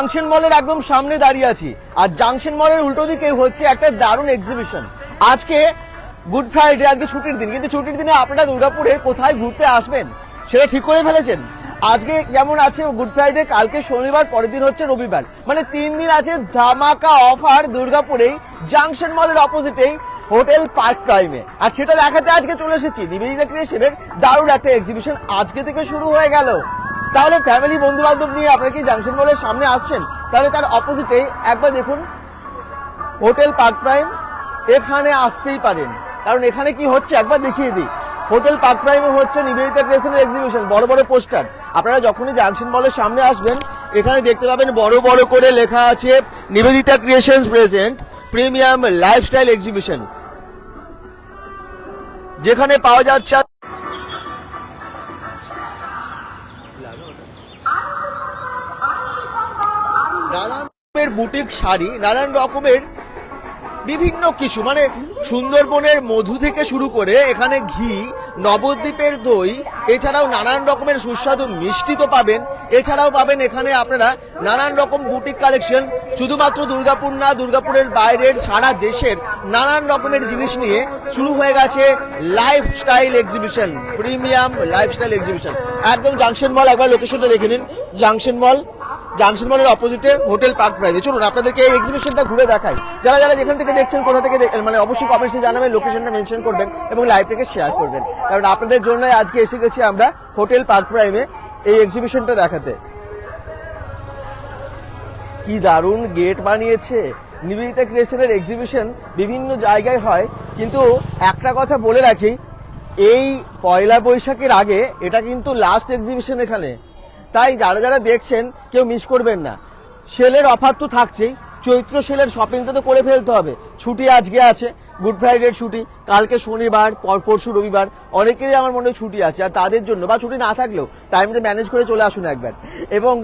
Junction মলের একদম সামনে দাঁড়িয়ে আছি, আর জাংশন মলের উল্টো দিকে হচ্ছে একটা দারুণ এক্সিবিশন। আজকে গুড ফ্রাইডে, আজকে ছুটির দিন, কিন্তু ছুটির দিনে আপনারা দুর্গাপুরের কোথায় ঘুরতে আসবেন সেটা ঠিক করে ফেলেছেন? আজকে যেমন আছে গুড ফ্রাইডে, কালকে শনিবার, পরের দিন হচ্ছে রবিবার, মানে 3 দিন আছে ধামাকা অফার দুর্গাপুরেই জাংশন মলের অপোজিটেই হোটেল পার্ক প্রাইমে। আর সেটা দেখাতে আজকে চলে এসেছি নিবেদিতা ক্রিয়েশনের দারুণ একটা এক্সিবিশন আজকে থেকে শুরু হয়ে গেল। তাহলে ফ্যামিলি বন্ধু বান্ধব নিয়ে আপনারা কি জাংশন মলের সামনে আসছেন, তাহলে তার অপোজিটে একবার দেখুন হোটেল পার্ক প্রাইম, এখানে আসতেই পারেন। কারণ এখানে কি হচ্ছে একবার দেখিয়ে দিই। হোটেল পার্ক প্রাইমে হচ্ছে নিবেদিতা ক্রিয়েশনের এক্সিবিশন, বড় বড় পোস্টার। আপনারা যখনই জাংশন মলের সামনে আসবেন এখানে দেখতে পাবেন বড় বড় করে লেখা আছে Nivedita creations present premium lifestyle exhibition, যেখানে পাওয়া যাচ্ছে নানান রকমের বুটিক শাড়ি, নানান রকমের বিভিন্ন কিছু, মানে সুন্দরবনের মধু থেকে শুরু করে এখানে ঘি, নবদ্বীপের দই, এছাড়াও নানান রকমের সুস্বাদু মিষ্টি তো পাবেন। এছাড়াও পাবেন এখানে আপনারা নানান রকম বুটিক কালেকশন, শুধুমাত্র দুর্গাপুর না, দুর্গাপুরের বাইরের সারা দেশের নানান রকমের জিনিস নিয়ে শুরু হয়ে গেছে lifestyle exhibition, premium lifestyle exhibition. একদম জাংশন মল, একবার লোকেশনটা দেখে নিন। জাংশন মলের অপোজিটে হোটেল পার্ক প্রাইমে। চলুন আপনাদেরকে এই এক্সিবিশনটা ঘুরে দেখাই। যারা যারা যেখান থেকে দেখছেন, কোথা থেকে মানে অবশ্যই কমেন্টসে জানাবেন, লোকেশনটা মেনশন করবেন এবং লাইভটাকে শেয়ার করবেন, কারণ আপনাদের জন্য আজকে এসে গেছি আমরা হোটেল পার্ক প্রাইমে এই এক্সিবিশনটা দেখাতে। কি দারুণ গেট বানিয়েছে। নিবেদিতা ক্রিয়েশনের এক্সিবিশন বিভিন্ন জায়গায় হয়, কিন্তু একটা কথা বলে রাখি, এই পয়লা বৈশাখের আগে এটা কিন্তু লাস্ট এক্সিবিশন এখানে। তাই যারা যারা দেখছেন কেউ মিস করবেন না। সেলের অফার তো থাকছেই, চৈত্র সেলের শপিংটা তো করে ফেলতে হবে। ছুটি আজকে আছে, গুড ফ্রাইডের ছুটি, কালকে শনিবার, পরশু রবিবার, অনেকেরই আমার মনে হয় ছুটি আছে। আর তাদের জন্য, বা ছুটি না থাকলেও টাইমটা ম্যানেজ করে চলে আসুন একবার। এবং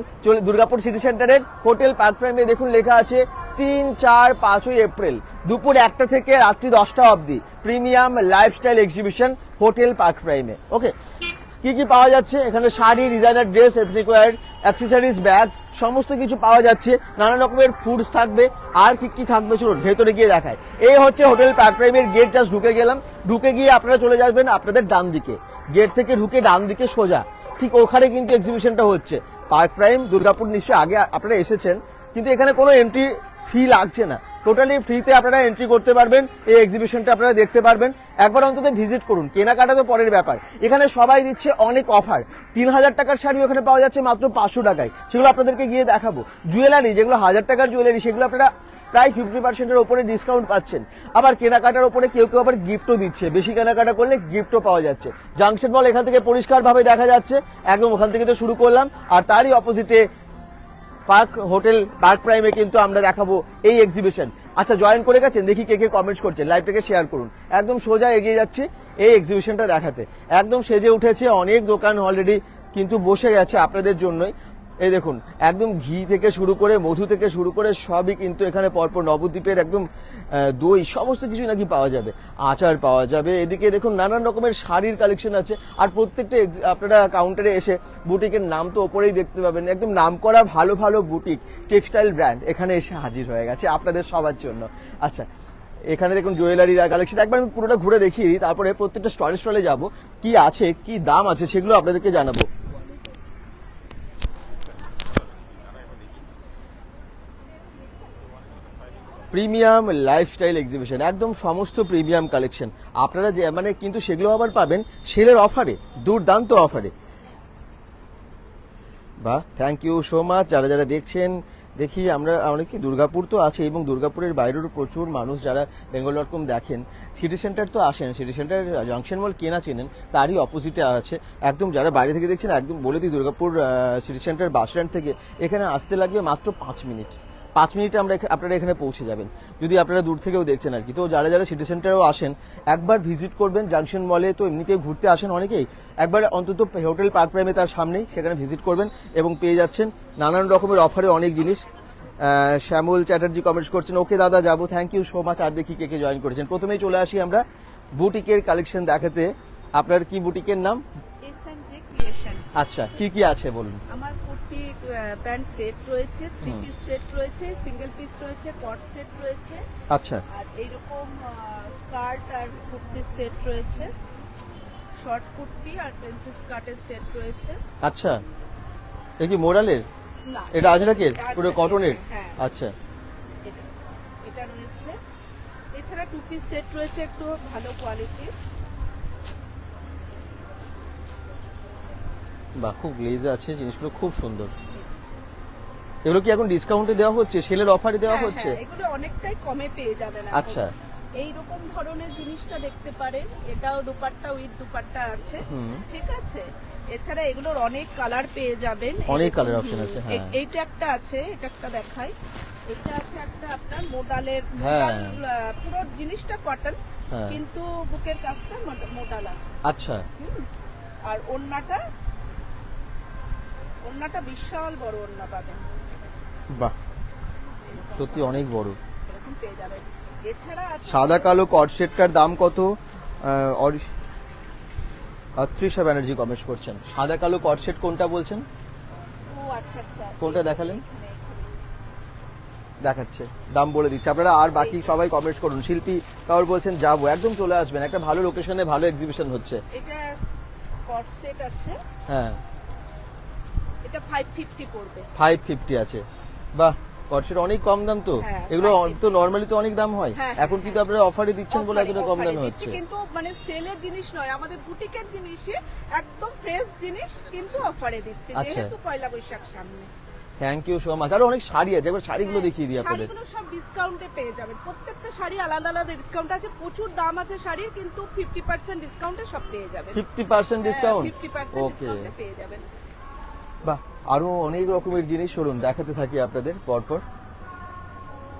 দুর্গাপুর সিটি সেন্টারের হোটেল পার্ক প্রাইমে দেখুন লেখা আছে 3, 4, 5ই এপ্রিল দুপুর 1টা থেকে রাত্রি 10টা অবধি premium lifestyle exhibition hotel park প্রাইমে। ওকে, কি কি পাওয়া যাচ্ছে এখানে? Sari, designer dress, ethnic wire, accessories, bag, সমস্ত কিছু পাওয়া যাচ্ছে। নানা রকমের ফুডস থাকবে। আর কি কি থাকবে চলুন ভেতরে গিয়ে দেখায়। এই হচ্ছে হোটেল পার্ক প্রাইমের গেট। জাস্ট ঢুকে গেলাম, ঢুকে গিয়ে আপনারা চলে যাবেন আপনাদের ডান দিকে। গেট থেকে ঢুকে ডান দিকে সোজা, ঠিক ওখানে কিন্তু এক্সিবিশনটা হচ্ছে। পার্ক প্রাইম দুর্গাপুর নিশ্চয়ই আগে আপনারা এসেছেন, কিন্তু এখানে কোনো এন্ট্রি ফি লাগছে না, টোটালি ফ্রিতে আপনারা এন্ট্রি করতে পারবেন, এই এক্সিবিশনটা আপনারা দেখতে পারবেন। একবার অন্তত ভিজিট করুন। কেনাকাটা তো পরের ব্যাপার, এখানে সবাই দিচ্ছে অনেক অফার। 3000 টাকার শাড়ি ওখানে পাওয়া যাচ্ছে মাত্র 500 টাকায়, সেগুলো আপনাদেরকে গিয়ে দেখাবো। জুয়েলারি, যেগুলো 1000 টাকার জুয়েলারি, সেগুলো আপনারা প্রায় 50% উপরে ডিসকাউন্ট পাচ্ছেন। আবার কেনাকাটার উপরে কেউ কেউ আবার গিফটও দিচ্ছে, বেশি কেনাকাটা করলে গিফটও পাওয়া যাচ্ছে। জাংশন মল এখান থেকে পরিষ্কারভাবে দেখা যাচ্ছে, একদম ওখান থেকে তো শুরু করলাম। আর তারই অপোজিটে হোটেল পার্ক প্রাইমে কিন্তু আমরা দেখাবো এই এক্সিবিশন। আচ্ছা, জয়েন করে গেছেন? দেখি কে কে কমেন্টস করছেন, লাইভটাকে শেয়ার করুন। একদম সোজা এগিয়ে যাচ্ছি এই এক্সিবিশনটা দেখাতে। একদম সেজে উঠেছে, অনেক দোকান অলরেডি কিন্তু বসে গেছে আপনাদের জন্যই। এই দেখুন, একদম ঘি থেকে শুরু করে, মধু থেকে শুরু করে সবই কিন্তু এখানে পরপর। নবদ্বীপের একদম দই, সমস্ত কিছু নাকি পাওয়া যাবে, আচার পাওয়া যাবে। এদিকে দেখুন নানান রকমের শাড়ির কালেকশন আছে। আর প্রত্যেকটা আপনারা কাউন্টারে এসে বুটিকের নাম তো ওপরেই দেখতে পাবেন, একদম নামকরা ভালো ভালো বুটিক, টেক্সটাইল ব্র্যান্ড এখানে এসে হাজির হয়ে গেছে আপনাদের সবার জন্য। আচ্ছা, এখানে দেখুন জুয়েলারি কালেকশন। একবার আমি পুরোটা ঘুরে দেখিয়ে দিই, তারপরে প্রত্যেকটা স্টলে যাবো, কি আছে কি দাম আছে সেগুলো আপনাদেরকে জানাবো। প্রিমিয়াম লাইফস্টাইল এক্সিবিশন, একদম সমস্ত প্রিমিয়াম কালেকশন আপনারা যে মানে, কিন্তু সেগুলো আবার পাবেন সেলের অফারে, দুর্দান্ত অফারে। বাহ, থ্যাংক ইউ সো মাচ যারা যারা দেখছেন। দেখি আমরা অনেকে দুর্গাপুর তো আছে, এবং দুর্গাপুরের বাইরেরও প্রচুর মানুষ যারা বেঙ্গল.com দেখেন, সিটি সেন্টার তো আসেন। সিটি সেন্টার জাংশন মল কেনা চেনেন, তারই অপোজিটে আছে। একদম যারা বাইরে থেকে দেখছেন, একদম বলে দিই, Durgapur city centre bus stand থেকে এখানে আসতে লাগবে মাত্র 5 মিনিট। 5 মিনিটে আপনারা এখানে পৌঁছে যাবেন, যদি আপনারা দূর থেকেও দেখছেন আর কি। তো যারা যারা সিটি সেন্টারেও আসেন একবার ভিজিট করবেন। জাংশন মলে তো এমনিতেই ঘুরতে আসেন অনেকেই, একবার অন্তত হোটেল পার্ক প্রাইমে তার সামনেই সেখানে ভিজিট করবেন এবং পেয়ে যাচ্ছেন নানান রকমের অফারে অনেক জিনিস। শ্যামল চ্যাটার্জি কমেন্টস করছেন, ওকে দাদা যাবো, থ্যাংক ইউ সো মাচ। আর দেখি কে কে জয়েন করেছেন। প্রথমেই চলে আসি আমরা বুটিকের কালেকশন দেখাতে। আপনার কি বুটিকের নাম? আচ্ছা, কি কি আছে বলুন। আমার কুর্তি প্যান্ট সেট রয়েছে, 3 হুম। পিস সেট রয়েছে, সিঙ্গেল পিস রয়েছে, কট সেট রয়েছে, আচ্ছা আর এইরকম স্কার্ট আর কুর্তির সেট রয়েছে, শর্ট কুর্তি আর পেন্সিল স্কার্টের সেট রয়েছে। আচ্ছা, এটা কি মোরালের? না, এটা আজরাকের পুরো আজরাকের, কটনের? হ্যাঁ, আচ্ছা, এটা রয়েছে। এছাড়া 2 পিস সেট রয়েছে একটু ভালো কোয়ালিটির। বাহ, খুব গ্লেজ আছে, জিনিসগুলো খুব সুন্দর। এগুলো কি এখন ডিসকাউন্টে দেওয়া হচ্ছে, সেলের অফারে দেওয়া হ্যাঁ, হচ্ছে? হ্যাঁ, এগুলো অনেকটাই কমে পেয়ে যাবেন এখন। আচ্ছা। এইরকম ধরনের জিনিসটা দেখতে পারেন, এটাও দুপাট্টা উইথ দুপাট্টা আছে, হুম। ঠিক আছে। এছাড়া এগুলোর অনেক কালার পেয়ে যাবেন, অনেক এরকম, কালার অপশন আছে, হ্যাঁ। এইটা একটা আছে, এটা একটা দেখাই। এটা আছে একটা আপনার মোডালের, হ্যাঁ। পুরো জিনিসটা কটন, হ্যাঁ। কিন্তু বুকের কাজটা মোডাল আছে। আচ্ছা, আর ওড়নাটা বিশাল বড় ওড়না পাবেন, বাহ, সত্যি অনেক বড়। এরকম পেয়ে যাবেন। এছাড়া আছে সাদা কালো কট সেটটার দাম কত? তৃষা ব্যানার্জি কমেন্ট করছেন, সাদা কালো কট সেট কোনটা বলছেন? ও আচ্ছা আচ্ছা, কোনটা দেখালেন? দেখাচ্ছে, দাম বলে দিচ্ছে আপনারা, আর বাকি সবাই কমেন্টস করুন। শিল্পী কাউর বলছেন যাবো, একদম চলে আসবেন, একটা ভালো লোকেশনে ভালো এক্সিবিশন হচ্ছে। এটা কট সেট আছে, হ্যাঁ, এটা 550 পড়বে। 550 আছে, বাহ, কটসেট অনেক কম দাম তো। হ্যাঁ, এগুলো 550 তো নর্মালি তো অনেক দাম হয়, হ্যাঁ, এখন কিন্তু আপনারা অফারে দিচ্ছেন বলে এতটা কম দামে হচ্ছে। কিন্তু মানে সেলের জিনিস নয়, আমাদের বুটিকের জিনিসে একদম ফ্রেশ জিনিস, কিন্তু অফারে দিচ্ছে, আচ্ছা। যেহেতু পয়লা বৈশাখ সামনে। Thank you so much. আরো অনেক শাড়ি আছে, একবার শাড়িগুলো দেখিয়ে দিই আপনাদের। শাড়িগুলো সব ডিসকাউন্টে পেয়ে যাবেন, প্রত্যেকটা শাড়ি আলাদা আলাদা ডিসকাউন্ট আছে, প্রচুর দাম আছে শাড়ির, কিন্তু 50% ডিসকাউন্টে সব পেয়ে যাবেন। 50% ডিসকাউন্ট? 50% ওকে, ডিসকাউন্টে পেয়ে যাবেন। বাহ, আরো অনেক রকমের জিনিস চলুন দেখাতে থাকি আপনাদের পরপর।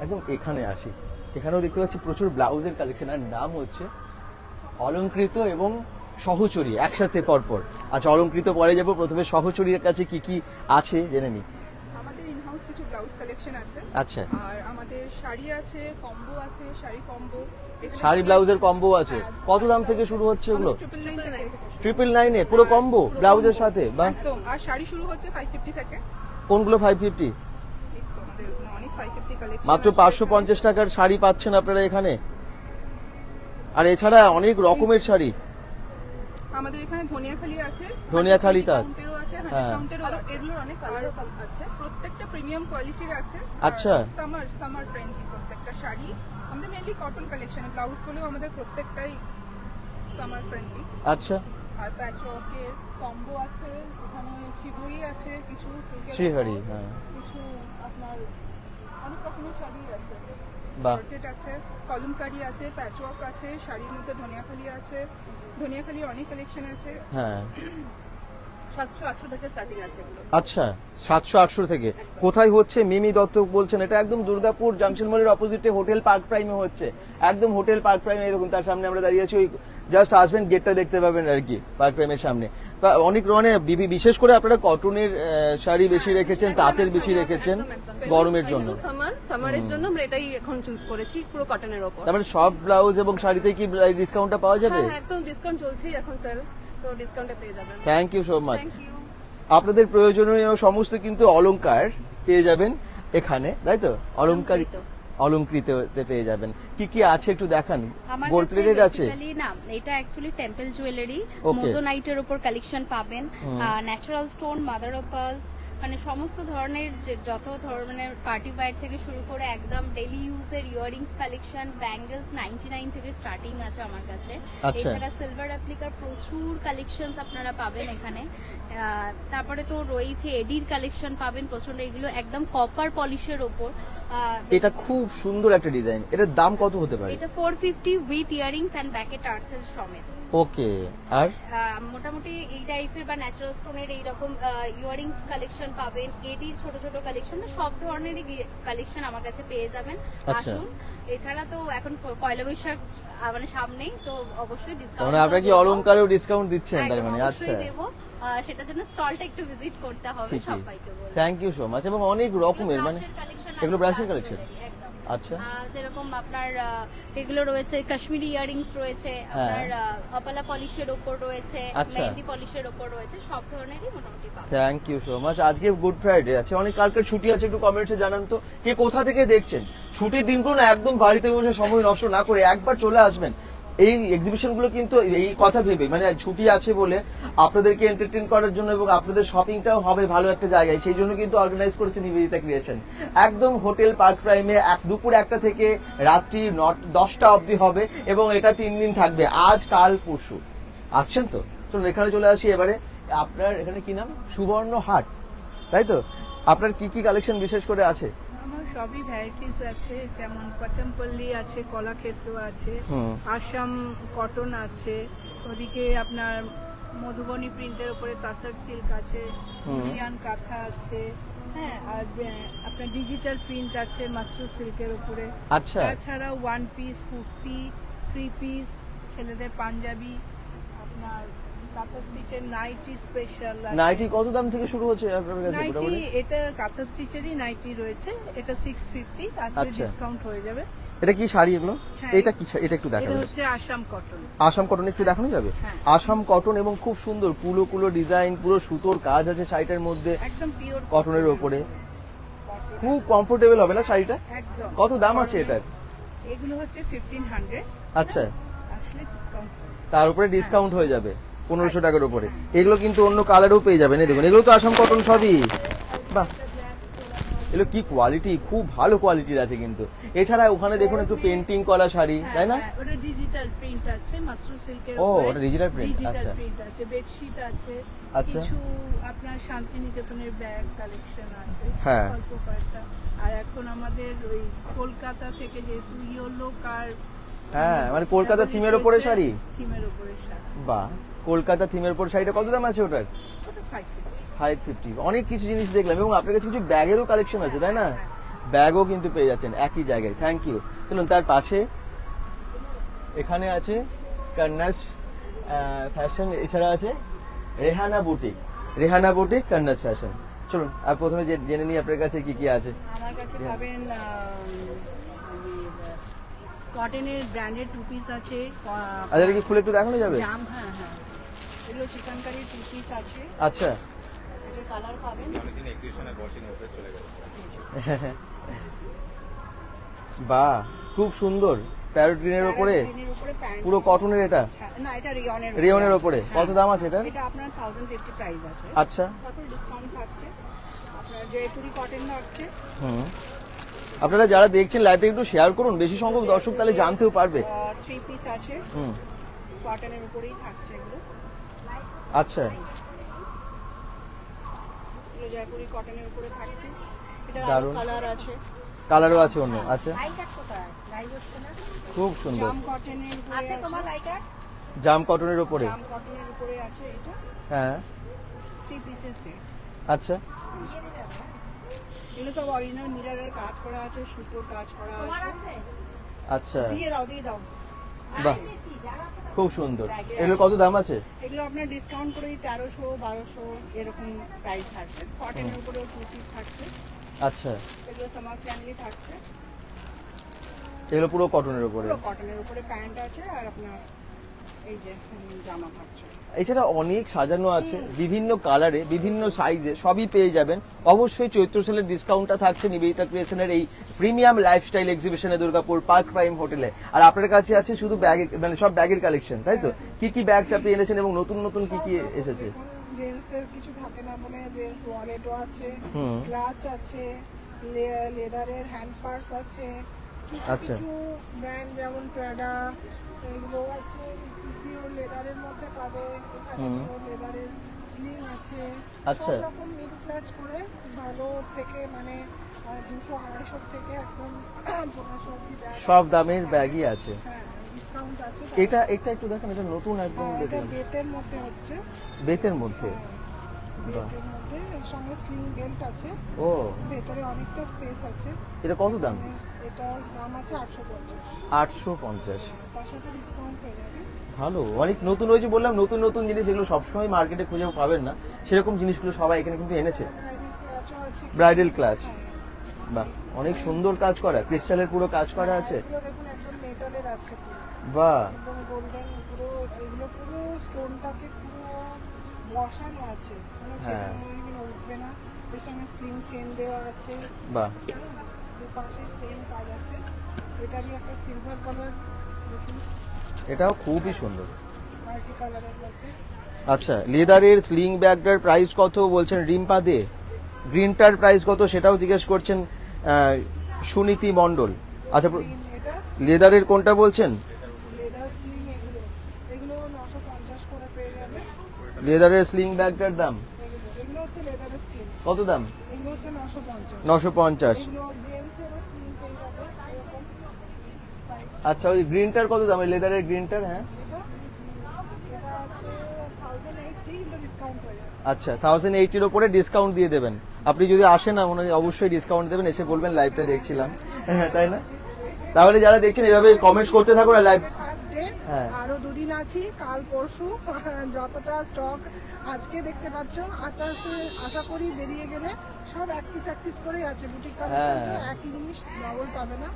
একদম এখানে আসি, এখানেও দেখতে পাচ্ছি প্রচুর ব্লাউজের কালেকশন, আর নাম হচ্ছে অলংকৃত এবং সহচরী একসাথে পরপর। আচ্ছা, অলংকৃত পরে যাবো, প্রথমে সহচরীর কাছে কি কি আছে জেনে নি। আমাদের ইনহাউস কিছু ব্লাউজ কালেকশন আছে, আচ্ছা, আর আমাদের শাড়ি আছে, কম্বো আছে, শাড়ি কম্বো, শাড়ি ব্লাউজের কম্বো আছে। কত দাম থেকে শুরু হচ্ছে এগুলো? 999 পুরো কম্বো ব্লাউজের সাথে? বাহ, একদম। আর শাড়ি শুরু হচ্ছে 550 থেকে। কোনগুলো 550? আমাদের অনেক 550 কালেকশন, মাত্র 550 টাকার শাড়ি পাচ্ছেন আপনারা এখানে। আর এছাড়া অনেক রকমের শাড়ি। আমাদের এখানে ধনিয়াখালি আছে, ধনিয়াখালি কাজ, কাউন্টেরও আছে, হ্যাঁ। কাউন্টেরও আছে, এগুলোর অনেক কালার আছে, প্রত্যেকটা প্রিমিয়াম কোয়ালিটির আছে। আচ্ছা। সামার ফ্রেন্ডলি প্রত্যেকটা শাড়ি। আমাদের মেইনলি কটন কালেকশন, ব্লাউজ গুলো আমাদের প্রত্যেকটাই সামার ফ্রেন্ডলি। আচ্ছা, আর প্যাচওয়ার্কের কম্বো আছে, এখানে শিবরি আছে, কিছু সিল্কের শিহারি, উপর, হ্যাঁ, কিছু আপনার অনেক রকমের শাড়ি আছে। বাহ, জর্জেট আছে, কলমকারি আছে, প্যাচওয়ার্ক আছে, শাড়ির মধ্যে ধনিয়াখালি আছে, ধনিয়াখালি অনেক কালেকশন আছে। হ্যাঁ। 700-800 থেকে স্টার্টিং আছে এগুলো। আচ্ছা, 700-800 থেকে। কোথায় হচ্ছে? মিমি দত্ত বলছেন, এটা একদম দুর্গাপুর জাংশন মলের অপোজিটে হোটেল পার্ক প্রাইমে হচ্ছে, একদম হোটেল পার্ক প্রাইমে। দেখুন তার সামনে আমরা দাঁড়িয়ে আছি, ওই জাস্ট আসবেন, গেটটা দেখতে পাবেন আর কি, পার্ক প্রাইমের সামনে। অনেক মানে বিশেষ করে আপনারা কটনের শাড়ি বেশি রেখেছেন, তাঁতের বেশি রেখেছেন গরমের জন্য। সামারের জন্য আমরা এটাই এখন চুজ করেছি, পুরো কটনের ওপর। তার মানে সব ব্লাউজ এবং শাড়িতে কি ডিসকাউন্টটা পাওয়া যাবে? হ্যাঁ, একদম ডিসকাউন্ট চলছেই এখন স্যার, তো ডিসকাউন্টে পেয়ে যাবেন। Thank you so much. Thank you. আপনাদের প্রয়োজনীয় সমস্ত কিন্তু অলংকার পেয়ে যাবেন এখানে, তাই তো? অলংকৃততে পেয়ে যাবেন। কি কি আছে একটু দেখান। আমার গোল্ড কাছে প্লেটেড আছে? বেসিক্যালি না, এটা অ্যাকচুয়ালি টেম্পল জুয়েলারি, Okay. মোজোনাইটের উপর কালেকশন পাবেন, হুম। Natural stone, mother of pearls, মানে সমস্ত ধরনের যত ধরনের পার্টি ওয়্যার থেকে শুরু করে একদম ডেইলি ইউজের ইয়াররিংস কালেকশন, ব্যাঙ্গেলস 99 থেকে স্টার্টিং আছে আমার কাছে। আচ্ছা। এছাড়া সিলভার অ্যাপ্লিকার প্রচুর কালেকশনস আপনারা পাবেন এখানে। তারপরে তো রয়েছে এডির কালেকশন পাবেন প্রচন্ড, এগুলো একদম কপার পলিশের ওপর। এটা খুব সুন্দর একটা ডিজাইন, এটার দাম কত হতে পারে? এটা 450 উইথ ইয়াররিংস এন্ড ব্যাকে টার্সেল সমেত। ওকে, আর মোটামুটি এই টাইপের বা ন্যাচারাল স্টোনের এইরকম ইয়াররিংস কালেকশন পাবেন, এডি ছোট ছোট কালেকশন, সব ধরনেরই কালেকশন আমার কাছে পেয়ে যাবেন। আচ্ছা। আসুন। এছাড়া তো এখন পয়লা বৈশাখ মানে সামনেই, তো অবশ্যই ডিসকাউন্ট। মানে আপনারা কি অলংকারেও ডিসকাউন্ট দিচ্ছেন তার মানে? আচ্ছা, দেবো, সেটার জন্য স্টলটা একটু ভিজিট করতে হবে ঠিকই। সবাইকে বলবো। Thank you so much. এবং অনেক রকমের মানে ব্রাশের collection এগুলো আছে, ব্রাশের ব্রাশ কালেকশন। jewelry, একদম। আচ্ছা যেরকম আপনার এগুলো রয়েছে, কাশ্মীরি ইয়ারিংস রয়েছে, আপনার অপালা পলিশের ওপর রয়েছে, আচ্ছা। মেহেন্দি পলিশের ওপর রয়েছে, সব ধরনেরই মোটামুটি পাবেন। Thank you so much. আজকে গুড ফ্রাইডে আছে, অনেক কালকে ছুটি আছে, একটু কমেন্টসে জানান তো কে কোথা থেকে দেখছেন। ছুটির দিনগুলো না একদম বাড়িতে বসে সময় নষ্ট না করে একবার চলে আসবেন। এই এক্সিবিশন গুলো কিন্তু এই কথা ভেবে, মানে ছুটি আছে বলে আপনাদেরকে এন্টারটেইন করার জন্য এবং আপনাদের শপিংটাও হবে ভালো একটা জায়গায়, সেই জন্য কিন্তু অর্গানাইজ করেছে নিবেদিতা ক্রিয়েশন। একদম হোটেল পার্ক প্রাইমে দুপুর 1টা থেকে রাত্রি 10টা অবধি হবে এবং এটা 3 দিন থাকবে, আজ কাল পরশু। আসছেন তো? চলুন এখানে চলে আসি এবারে। আপনার এখানে কি নাম? সুবর্ণ হাট, তাই তো? আপনার কি কি কালেকশন বিশেষ করে আছে? আমার সবই ভ্যারাইটিস আছে, যেমন পচমপল্লি আছে, কলাক্ষেত্র আছে, হুম। আসাম কটন আছে, ওদিকে আপনার মধুবনী প্রিন্টের উপরে তাসার সিল্ক আছে, হুম। ইন্ডিয়ান কাঁথা আছে, হ্যাঁ, আর আপনার ডিজিটাল প্রিন্ট আছে মাসরু সিল্কের উপরে। আচ্ছা। তাছাড়া 1 পিস, কুর্তি, 3 পিস, ছেলেদের পাঞ্জাবি, আপনার কাঁথা স্টিচের নাইটি স্পেশাল। নাইটি কত দাম থেকে শুরু হচ্ছে আপনার কাছে নাইটি মোটামুটি? এটা কাঁথা স্টিচেরই নাইটি রয়েছে, এটা 650, আজকে আচ্ছা। ডিসকাউন্ট হয়ে যাবে। এটা কি শাড়ি এগুলো? হ্যাঁ, এটা কি এটা একটু এটা দেখাবেন? হচ্ছে আসাম কটন। আসাম কটন একটু দেখানো যাবে? হ্যাঁ। আসাম কটন এবং খুব সুন্দর কুলো কুলো ডিজাইন, পুরো সুতোর কাজ আছে শাড়িটার মধ্যে, একদম পিওর কটনের উপরে। খুব কমফোর্টেবল হবে না শাড়িটা? একদম। কত দাম আছে এটার? এগুলো হচ্ছে 1500, আচ্ছা, আসলে ডিসকাউন্ট তার উপরে ডিসকাউন্ট হয়ে যাবে 1500 টাকার উপরে। এগুলো কিন্তু অন্য কালারও পেয়ে যাবেন, এই দেখুন এগুলো তো আসাম কটন সবই। বাহ, এগুলো কি কোয়ালিটি, খুব ভালো কোয়ালিটির আছে কিন্তু। এছাড়া ওখানে দেখুন একটু পেন্টিং করা শাড়ি, তাই না? ওটা ডিজিটাল প্রিন্ট আছে মাসরু সিল্কের ও, উপরে। ওটা digital print, ডিজিটাল আচ্ছা। প্রিন্ট আছে, বেডশিট আছে, আচ্ছা। কিছু আপনার শান্তিনিকেতনের ব্যাগ কালেকশন আছে, হ্যাঁ। অল্প কয়েকটা। আর এখন আমাদের ওই কলকাতা থেকে যেহেতু ইয়েলো কার, হ্যাঁ, মানে কলকাতা থিমের উপরে শাড়ি। থিমের উপরে শাড়ি, বাহ, কলকাতা থিমের উপর শাড়িটা কত দাম আছে ওটার? ওটা 550। 550। অনেক কিছু জিনিস দেখলাম এবং আপনার কাছে কিছু ব্যাগেরও কালেকশন আছে, তাই না? ব্যাগও কিন্তু পেয়ে যাচ্ছেন একই জায়গায়। Thank you. চলুন তার পাশে এখানে আছে কন্যাস ফ্যাশন, এছাড়া আছে Rehana boutique. Rehana boutique, Kanya's fashion. চলুন আর প্রথমে জেনে নিই আপনার কাছে কি কি আছে। আমার কাছে পাবেন কটনের ব্র্যান্ডেড টু পিস আছে, আচ্ছা, এটা কি খুলে একটু দেখানো যাবে? জাম, হ্যাঁ হ্যাঁ, এগুলো চিকেনকারি টু পিস আছে, আচ্ছা। এটা কালার পাবেন। বাহ, খুব সুন্দর। প্যারট গ্রিনের উপরে প্যারাগ্রিনের উপরে প্যান্ট, পুরো কটনের, এটা না এটা রিয়নের রেয়নের উপরে। হ্যাঁ। কত দাম আছে এটা? এটা আপনার 1050 প্রাইস আছে। আচ্ছা। কত ডিসকাউন্ট থাকছে, আপনার জয়পুরি কটন থাকছে। হুম। আপনারা যারা দেখছেন লাইভটা একটু শেয়ার করুন, বেশি সংখ্যক দর্শক তাহলে জানতেও পারবে। 3 পিস আছে, হুম। কটনের উপরেই থাকছে এগুলো। আচ্ছা। এগুলো জয়পুরি কটনের উপরে থাকছে, এটা দারুণ। কালার আছে। কালারও আছে অন্য। আচ্ছা, লাইকার কোথায়? লাইভ হচ্ছে না? খুব সুন্দর। জাম কটনের উপরে আছে তোমার লাইকার? জাম কটনের উপরে। জাম কটনের উপরে আছে এটা, হ্যাঁ। 3 পিসের সেট। আচ্ছা। এগুলো সব অরিজিনাল মিররের কাজ করা আছে, সুতোর কাজ করা তোমার আছে। আছে? আচ্ছা, দিয়ে দাও। বাহ, খুব সুন্দর। এগুলো কত দাম আছে? এগুলো আপনার ডিসকাউন্ট করে 1300 1200 এরকম প্রাইস থাকছে। কটনের উপরেও 2 পিস থাকছে, আচ্ছা, এগুলো সামার ফ্যামিলি থাকছে। এগুলো পুরো কটনের উপরে। পুরো কটনের উপরে প্যান্ট আছে, আর আপনার এই যে জামা থাকছে। এছাড়া অনেক সাজানো আছে বিভিন্ন কালারে, বিভিন্ন সাইজে, সবই পেয়ে যাবেন। অবশ্যই চৈত্র সেলের ডিসকাউন্টটা থাকছে নিবেদিতা ক্রিয়েশনের এই প্রিমিয়াম লাইফস্টাইল এক্সিবিশনে দুর্গাপুর পার্ক প্রাইম হোটেলে। আর আপনার কাছে আছে শুধু ব্যাগ, মানে সব ব্যাগের কালেকশন, তাই তো? কি কি ব্যাগ আপনি এনেছেন এবং নতুন নতুন কি কি এসেছে? জেন্টস এর কিছু থাকে না বলে জেন্টস ওয়ালেটও আছে, হুম। ক্লাচ আছে, লেদারের হ্যান্ড পার্স আছে, কিছু আচ্ছা। কিছু ব্র্যান্ড যেমন প্রাডা এগুলো আছে, পিওর লেদারের মধ্যে পাবে। এখানে হুম। পিওর লেদারের স্লিং আছে, আচ্ছা। সব রকম মিক্স ম্যাচ করে ভালো থেকে মানে 200-250 থেকে একদম 1500 অব্দি ব্যাগ সব দামের ব্যাগই আছে। হ্যাঁ, ডিসকাউন্ট আছে। এটা একটু দেখেন, এটা নতুন একদম এটা দেখলাম। বেতের মধ্যে হচ্ছে, বেতের মধ্যে। বাহ। বেতের মধ্যে এর সঙ্গে স্লিং বেল্ট আছে, ও, ভেতরে অনেকটা স্পেস আছে। এটা কত দাম? এটার দাম আছে 850, 850। তার সাথে ডিসকাউন্ট হয়ে যাবে। ভালো, অনেক নতুন হয়েছে বললাম, নতুন নতুন জিনিস, এগুলো সবসময় মার্কেটে খুঁজে পাবেন না, সেরকম জিনিসগুলো সবাই এখানে কিন্তু এনেছে। ব্রাইডাল ক্লাচও আছে, ব্রাইডাল ক্লাচ। হ্যাঁ, বাহ, অনেক সুন্দর কাজ করা, ক্রিস্টালের পুরো কাজ করা আছে। এগুলো দেখুন একদম মেটালের আছে পুরো, বাহ, একদম গোল্ডেন পুরো, এগুলো পুরো স্টোনটাকে পুরো বসানো আছে, কোনো হ্যাঁ। সেটা কোনো উঠবে না। এর সঙ্গে স্লিং চেন দেওয়া আছে, বাহ, দুপাশে সেম কাজ আছে। এটারই একটা সিলভার কালার দেখুন, এটাও খুবই সুন্দর। মাল্টি কালারের মধ্যে। আচ্ছা, লেদারের স্লিং ব্যাগটার প্রাইস কত বলছেন রিম্পা দে? গ্রিনটার প্রাইস কত সেটাও জিজ্ঞেস করছেন সুনীতি মণ্ডল। আচ্ছা, এটা লেদারের কোনটা বলছেন? লেদার স্লিং, এগুলো এগুলো 950 করে পেয়ে যাবে। লেদারের স্লিং ব্যাগটার দাম এগুলো হচ্ছে লেদারের স্লিং, কত দাম? এগুলো হচ্ছে 950। 950। এগুলো জেন্টসেরও স্লিং পেয়ে যাবে এরকম size। আচ্ছা, ওই গ্রিনটার কত দাম? লেদারের গ্রিনটার, হ্যাঁ। এটা এটা আছে 1080, কিন্তু ডিসকাউন্ট হয়ে যাবে। আচ্ছা, 1080 ওপরে ডিসকাউন্ট দিয়ে দেবেন। আপনি যদি আসেন না, মনে হয় অবশ্যই ডিসকাউন্ট দেবেন, এসে বলবেন লাইভটা দেখছিলাম, তাই না? তাহলে যারা দেখছেন এভাবে কমেন্টস করতে থাকুন আর লাইভ। ফার্স্ট ডে, হ্যাঁ। আরো দুদিন আছি, কাল পরশু যতটা স্টক আজকে দেখতে পাচ্ছ, আস্তে আস্তে আশা করি বেরিয়ে গেলে সব এক পিস করেই আছে। বুটিক কালেকশন তো হ্যাঁ। একই জিনিস ডবল পাবে না।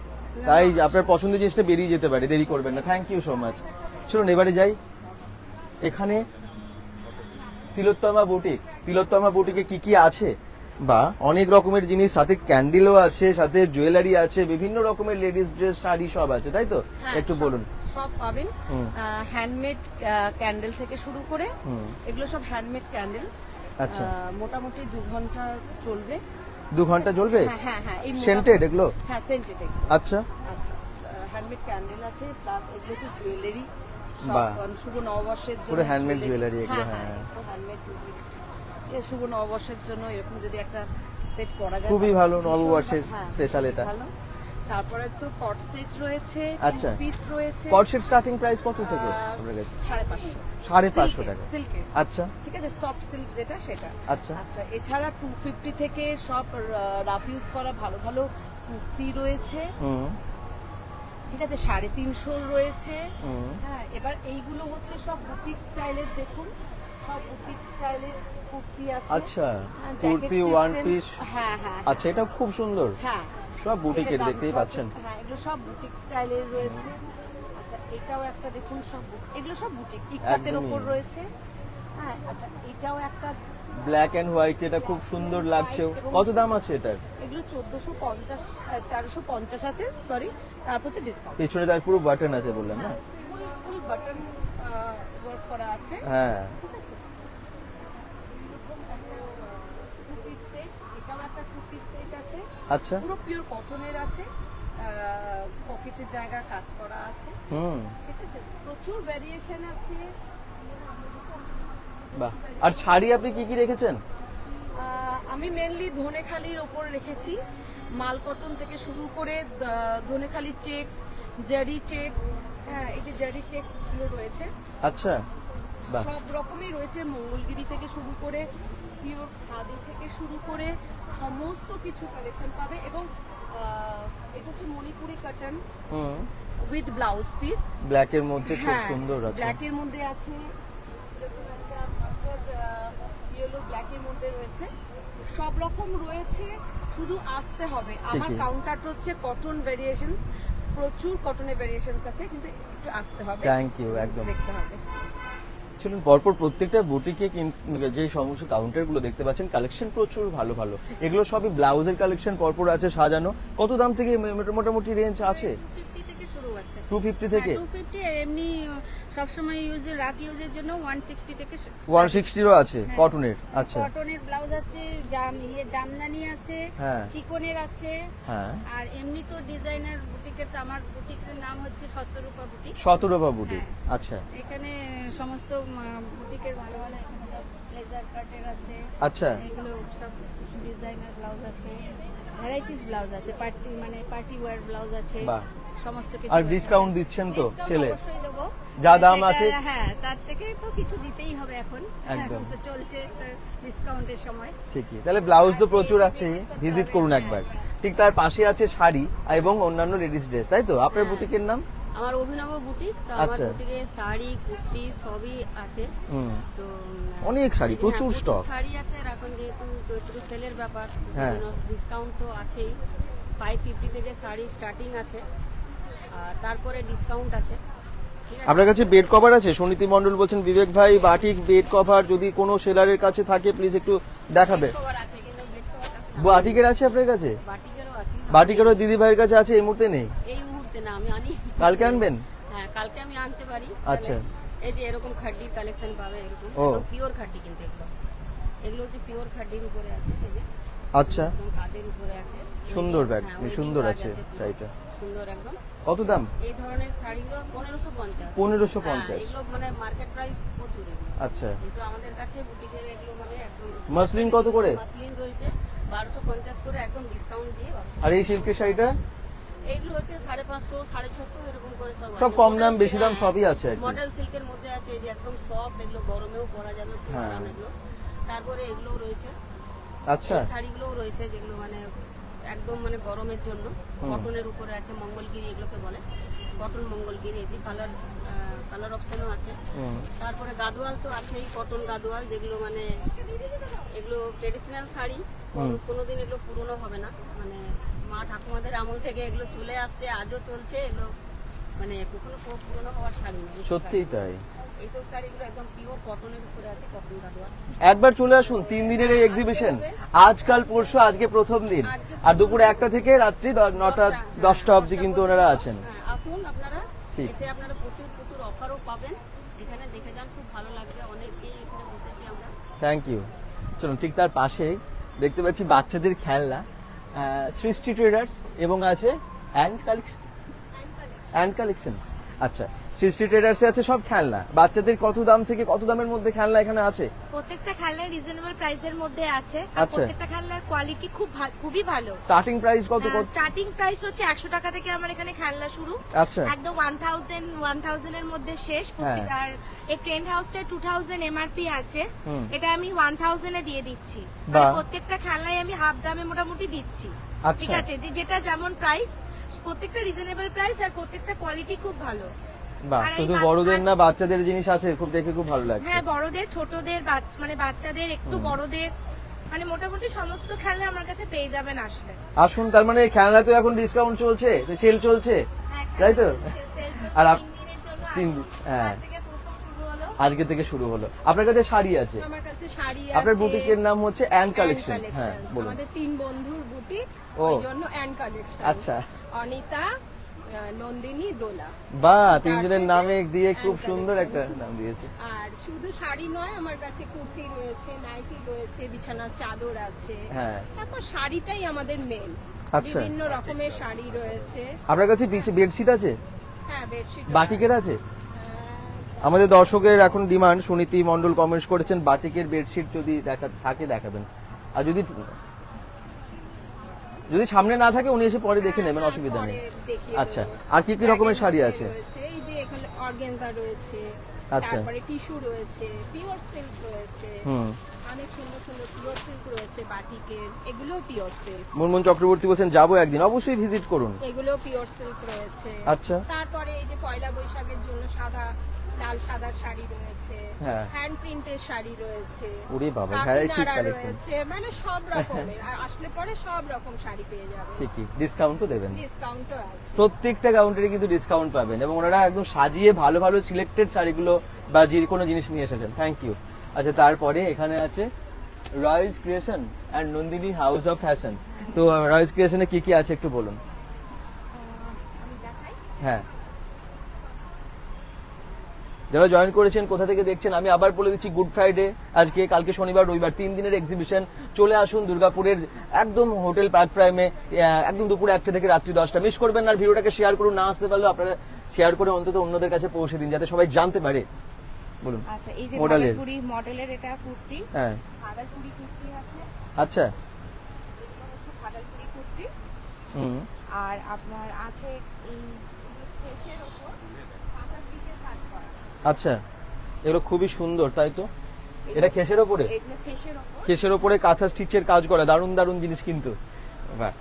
তাই আপনার পছন্দের জিনিসটা বেরিয়ে যেতে পারে, দেরি করবেন না। Thank you so much. চলুন এবারে যাই। এখানে তিলোত্তমা বুটিক, তিলোত্তমা বুটিকে কি কি আছে? বা অনেক রকমের জিনিস, সাথে ক্যান্ডেলও আছে, সাথে জুয়েলারি আছে, বিভিন্ন রকমের লেডিস ড্রেস, শাড়ি সব আছে, তাই তো? হ্যাঁ, একটু সব- বলুন। সব পাবেন। হুম। হ্যান্ডমেড ক্যান্ডেল থেকে শুরু করে, হুম। এগুলো সব হ্যান্ডমেড ক্যান্ডেল। আচ্ছা। মোটামুটি 2 ঘন্টা চলবে। 2 ঘন্টা চলবে? হ্যাঁ হ্যাঁ হ্যাঁ, এই সেন্টেড এগুলো? হ্যাঁ, সেন্টেড এগুলো। আচ্ছা। আচ্ছা, হ্যান্ডমেড ক্যান্ডেল আছে, প্লাস এগুলো হচ্ছে জুয়েলারি। বাহ। শুভ নববর্ষের জন্য পুরো handmade jewelry। jewelry এগুলো, হ্যাঁ হ্যাঁ। পুরো handmade jewelry। শুভ নববর্ষের জন্য এরকম যদি একটা সেট করা যায়, খুবই ভালো, ভীষণ নববর্ষের হ্যাঁ, স্পেশাল এটা। ভালো। তারপরে তো কট সেট রয়েছে, আচ্ছা। পিস রয়েছে। কটসেট স্টার্টিং প্রাইস কত থেকে আপনার কাছে? 550। 550 টাকা। সিল্কের। আচ্ছা। ঠিক আছে, সফট সিল্ক যেটা সেটা। আচ্ছা। আচ্ছা, এছাড়া 250 থেকে সব রাফ ইউজ করা ভালো ভালো কুর্তি রয়েছে। হুম। ঠিক আছে, 350 রয়েছে। হুম। হ্যাঁ, এবার এইগুলো হচ্ছে সব বুটিক স্টাইলের, দেখুন সব বুটিক স্টাইলের কুর্তি আছে। আচ্ছা, হ্যাঁ, kurti jacket one system। Piece. হ্যাঁ হ্যাঁ আচ্ছা, এটা খুব সুন্দর। হ্যাঁ, সব বুটিকের, এটা দেখতেই গামছা, পাচ্ছেন। হ্যাঁ, এগুলো সব বুটিক স্টাইলের রয়েছে। আচ্ছা, এটাও একটা দেখুন, সব এগুলো সব বুটিক ইকাতের একদমই। ওপর রয়েছে। হ্যাঁ, আচ্ছা, এটাও একটা ব্ল্যাক এন্ড হোয়াইট, এটা খুব সুন্দর লাগছে। কত দাম আছে এটার? এগুলো 1450, 1350 আছে, সরি। তারপর হচ্ছে ডিসকাউন্ট। পেছনে তার পুরো বাটন আছে বললেন না? ফুল বাটন ওয়ার্ক করা আছে। হ্যাঁ। ঠিক আছে, এরকম একটা টু-পিস সেট, এটাও একটা টু-পিস সেট আছে। আচ্ছা। পুরো পিওর কটনের আছে, পকেটের জায়গা কাজ করা আছে। হুম। ঠিক আছে, প্রচুর ভ্যারিয়েশন আছে। বাহ। আর শাড়ি আপনি কি কি রেখেছেন? আমি মেনলি ধনেখালির ওপর রেখেছি, মাল কটন থেকে শুরু করে ধনেখালি চেক্স, জারি চেক্স। হ্যাঁ, এই যে জারি চেক্স গুলো রয়েছে, আচ্ছা। বাহ। সব রকমই রয়েছে। মঙ্গলগিরি থেকে শুরু করে, পিওর খাদি থেকে শুরু করে সমস্ত কিছু কালেকশন পাবে। এবং এটা হচ্ছে মণিপুরি কাটন হুম। With blouse piece. ব্ল্যাক এর মধ্যে খুব হ্যাঁ, সুন্দর আছে। ব্ল্যাকের মধ্যে আছে, ইয়েলো ব্ল্যাকের মধ্যে রয়েছে, সব রকম রয়েছে। শুধু আসতে হবে। আমার ঠিকই। কাউন্টারটা হচ্ছে কটন ভেরিয়েশনস, প্রচুর কটনের ভেরিয়েশনস আছে, কিন্তু একটু আসতে হবে। থ্যাংক ইউ, একদম। দেখতে হবে। চলুন, পরপর প্রত্যেকটা বুটিকে যে সমস্ত কাউন্টার গুলো দেখতে পাচ্ছেন, কালেকশন প্রচুর ভালো ভালো। এগুলো সবই ব্লাউজের কালেকশন, পরপর আছে সাজানো। কত দাম থেকে মোটামুটি রেঞ্জ আছে? 250 থেকে শুরু আছে। 250 থেকে? 250, আর এমনি সবসময় ইউজের রাফ ইউজের জন্য 160 থেকে 160ও আছে হ্যাঁ। কটনের। আচ্ছা। কটনের ব্লাউজ আছে, জামদানি আছে, হ্যাঁ। চিকনের আছে। হ্যাঁ। আর এমনি তো ডিজাইনার বুটিকের, তো আমার বুটিকের নাম হচ্ছে শতরূপা বুটিক। শতরূপা বুটিক। হ্যাঁ। আচ্ছা। এখানে সমস্ত বুটিকের ভালো ভালো এখানে সব লেজার কাটের আছে। আচ্ছা। এগুলো সব ডিজাইনার ব্লাউজ আছে, ভ্যারাইটিস ব্লাউজ আছে, পার্টি ওয়্যার ব্লাউজ আছে। বাহ। সমস্ত কিছু আর রয়েছে। ডিসকাউন্ট দিচ্ছেন তো Discount সেলে? অবশ্যই দেবো। যা দাম সেটা- আছে? হ্যাঁ, তার থেকে তো কিছু দিতেই হবে এখন। একদম। এখন তো চলছে ডিসকাউন্টের সময়। ঠিকই। তাহলে ব্লাউজ তো আর প্রচুর সেই আছে, visit করতে ভিজিট হবে। করুন হ্যাঁ, একবার। হ্যাঁ। ঠিক তার পাশে আছে শাড়ি এবং অন্যান্য লেডিস ড্রেস, তাই তো? আপনার হ্যাঁ। বুটিকের নাম? আমার অভিনব বুটিক, তো আমার আচ্ছা। বুটিকে শাড়ি, কুর্তি সবই আছে। হুম। তো অনেক শাড়ি, প্রচুর হ্যাঁ, স্টক। শাড়ি আছে, আর এখন যেহেতু চৈত্র সেলের ব্যাপার, হ্যাঁ। ডিসকাউন্ট তো আছেই। 550 থেকে শাড়ি স্টার্টিং আছে, আর তারপরে ডিসকাউন্ট আছে। ঠিক আছে? আপনার কাছে বেড কভার আছে? সুনীতি মণ্ডল বলছেন বিবেক ভাই বাটিক বেড কভার যদি কোনো সেলারের কাছে থাকে প্লিজ একটু দেখাবে। বেড কভার আছে, কিন্তু বেড কভার আছে না। বাটিকের আছে আপনার কাছে? বাটিকেরও আছে। বাটিকেরও দিদি ভাইয়ের কাছে আছে, এই মুহূর্তে নেই। এই মুহূর্তে না, আমি আনি। কালকে আনবেন? হ্যাঁ, কালকে আমি আনতে পারি। আচ্ছা। তাহলে এই যে এরকম খাড্ডির কালেকশন পাবে, এরকম ও। পিওর খাড্ডি, কিন্তু এগুলো হচ্ছে পিওর খাড্ডির উপরে আছে। এই যে আচ্ছা, একদম কাদের উপরে আছে। সুন্দর ব্যাগ, হ্যাঁ, বেশ wedding সুন্দর কাজ আছে পুরো। শাড়িটা। সুন্দর একদম। কত দাম? এই ধরনের শাড়িগুলো 1550। 1550। হ্যাঁ, এগুলো মানে মার্কেট প্রাইস প্রচুর এগুলো। আচ্ছা, কিন্তু আমাদের কাছে বুটিকের এগুলো মানে একদম মাসলিন কত করে? মাসলিন রয়েছে 1250 করে, একদম ডিসকাউন্ট দিয়ে 1250। আর এই সিল্কের শাড়িটা? এইগুলো হচ্ছে 550, 650 এরকম করে সব সব আছে। কম দাম, মডেল- বেশি দাম হ্যাঁ, সবই আছে আর কি। মডেল সিল্কের মধ্যে আছে, এই যে একদম সফট, এগুলো গরমেও পরা যাবে, খুব হ্যাঁ। আরাম এগুলো। তারপরে এগুলোও রয়েছে, আচ্ছা, এই শাড়িগুলোও রয়েছে যেগুলো মানে একদম মানে গরমের জন্য। হুম। কটনের উপরে আছে, মঙ্গলগিরি এগুলোকে বলে, কটন মঙ্গলগিরি। এই যে কালার অপশনও আছে। হুম, তারপরে গাদোয়াল তো আছেই, কটন গাদোয়াল, যেগুলো মানে এগুলো ট্রেডিশনাল শাড়ি, হুম। কোনোদিন এগুলো পুরনো হবে না, মানে মা ঠাকুমাদের আমল থেকে এগুলো চলে আসছে, আজও চলছে এগুলো, মানে কখনো পুরনো হওয়ার শাড়ি না। এইসব সত্যিই শাড়ি। তাই। এইসব শাড়িগুলো একদম পিওর কটনের উপরে আছে, কটন গাদোয়াল। একবার চলে আসুন, 3 দিনের এই এক্সিবিশন, আজকাল পরশু, আজকে প্রথম দিন, আর দুপুর 1টা থেকে রাত্রি 9টা 10টা অবধি কিন্তু ওনারা আছেন। হ্যাঁ, আসুন আপনারা, ঠিক। এসে আপনারা প্রচুর প্রচুর অফারও পাবেন। এখানে দেখে যান, খুব ভালো লাগবে। অনেকেই এখানে বসেছি আমরা। Thank you. চলুন, ঠিক তার পাশেই দেখতে পাচ্ছি বাচ্চাদের খেলনা, সৃষ্টি ট্রেডার্স, এবং আছে অ্যান্ড কালেকশনস। আচ্ছা, সৃষ্টি ট্রেডার্সে আছে সব খেলনা। বাচ্চাদের কত দাম থেকে কত দামের মধ্যে খেলনা এখানে আছে? প্রত্যেকটা খেলনা রিজনেবল প্রাইসের মধ্যে আছে, আর আচ্ছা। প্রত্যেকটা খেলনার কোয়ালিটি খুবই ভালো। স্টার্টিং প্রাইস কত? স্টার্টিং প্রাইস হচ্ছে 100 টাকা থেকে আমার এখানে খেলনা শুরু, আচ্ছা, একদম 1000 এর মধ্যে শেষ। হ্যাঁ। আর এই ট্রেন্ড হাউসটা 2000 এমআরপি আছে, হুম। এটা আমি 1000 এ দিয়ে দিচ্ছি। বাহ। আর প্রত্যেকটা খেলনাই আমি হাফ দামে মোটামুটি দিচ্ছি। আচ্ছা। ঠিক আছে, যেটা যেমন প্রাইস, প্রত্যেকটা রিজনেবল প্রাইস, আর প্রত্যেকটা কোয়ালিটি খুব ভালো। বাহ, আর এই শুধু বড়দের না, বাচ্চাদের জিনিস আছে, খুব দেখে খুব ভালো লাগছে। হ্যাঁ, বড়দের, ছোটদের, মানে বাচ্চাদের, একটু হুম। বড়দের, মানে মোটামুটি সমস্ত খেলনা আমার কাছে পেয়ে যাবেন আসলে। আসুন, তার মানে এই খেলনা তো এখন ডিসকাউন্ট চলছে, সেল চলছে, হ্যাঁ, তাই তো? আর আর 3 দিনের জন্য 3 দিন, হ্যাঁ, আজ থেকে প্রথম শুরু হলো। আজকে থেকে শুরু হলো। আপনার কাছে শাড়ি আছে? আমার কাছে শাড়ি আছে। আপনার বুটিকের নাম হচ্ছে অ্যান্ড কালেকশন। And হ্যাঁ, Collections। বলুন। আমাদের 3 বন্ধুর বুটিক, ও। ওই জন্য অ্যান্ড কালেকশন। আচ্ছা। অনিতা, নন্দিনী, দোলা। বাহ, তিনজনের তার নামে থেকে দিয়ে খুব and সুন্দর একটা collections। নাম দিয়েছে। আর শুধু শাড়ি নয়, আমার কাছে কুর্তি রয়েছে, নাইটি রয়েছে, বিছানার চাদর আছে। হ্যাঁ, তারপর শাড়িটাই আমাদের মেন। আচ্ছা। বিভিন্ন রকমের শাড়ি রয়েছে। আপনার কাছে বেডশিট আছে? হ্যাঁ, বেডশিট। বাটিকের আছে? আমাদের দর্শকের এখন ডিমান্ড, সুনীতি মণ্ডল কমেন্টস করেছেন বাটিকের বেডশিট যদি থাকে দেখাবেন। আর যদি সামনে না থাকে উনি এসে পরে দেখে নেবেন, অসুবিধা নেই। আচ্ছা, আর কি কি রকমের শাড়ি আছে? এই যে এখানে অর্গানজা রয়েছে, আচ্ছা। তারপরে টিস্যু রয়েছে, পিওর সিল্ক রয়েছে, হুম। অনেক সুন্দর সুন্দর পিওর সিল্ক রয়েছে বাটিকের, এগুলো পিওর সিল্ক। মুনমুন চক্রবর্তী বলছেন যাবো একদিন, অবশ্যই ভিজিট করুন। এগুলো পিওর সিল্ক রয়েছে। আচ্ছা। তারপরে এই যে পয়লা বৈশাখের জন্য লাল সাদার শাড়ি রয়েছে, হ্যাঁ। হ্যান্ড প্রিন্টের শাড়ি রয়েছে, ওরে বাবা, কাকিনাড়া ভ্যারাইটিস কালেকশন। রয়েছে, মানে সব রকমের। আর আসলে পরে সব রকম শাড়ি পেয়ে যাবে। ঠিকই, ডিসকাউন্টও দেবেন। ডিসকাউন্টও আছে। প্রত্যেকটা কাউন্টারে কিন্তু ডিসকাউন্ট পাবেন, এবং ওনারা একদম সাজিয়ে ভালো ভালো সিলেক্টেড শাড়িগুলো বা যে কোনো জিনিস নিয়ে এসেছেন। Thank you. আচ্ছা, তারপরে এখানে আছে Roy's creation and Nandini house of fashion. তো রয়েস ক্রিয়েশনে কি কি আছে একটু বলুন। আমি দেখাই। হ্যাঁ, যারা জয়েন করেছেন, কোথা থেকে দেখছেন আমি আবার বলে দিচ্ছি, গুড ফ্রাইডে আজকে, কালকে শনিবার রবিবার 3 দিনের এক্সিবিশন। চলে আসুন দুর্গাপুরের একদম হোটেল পার্ক প্রাইমে, একদম দুপুর 1টা থেকে রাত্রি 10টা। মিস করবেন না, আর ভিডিওটাকে শেয়ার করুন। না আসতে পারলেও আপনারা শেয়ার করে অন্তত অন্যদের কাছে পৌঁছে দিন, যাতে সবাই জানতে পারে। বলুন। আচ্ছা, এই যে মডেলের। ভাগলপুরি মডেলের এটা কুর্তি, হ্যাঁ, ভাগলপুরি কুর্তি আছে, আচ্ছা। এগুলো হচ্ছে ভাগলপুরি কুর্তি। হুম। আর আপনার আছে এই ফেসের উপর কাঁথা স্টিচের কাজ করা। আচ্ছা, এগুলো খুবই সুন্দর, তাই তো? এটা খেসের ওপরে? এগুলো ফেসের উপর। খেসের ওপরে কাঁথা স্টিচের কাজ করা, দারুণ দারুণ জিনিস কিন্তু। বাহ,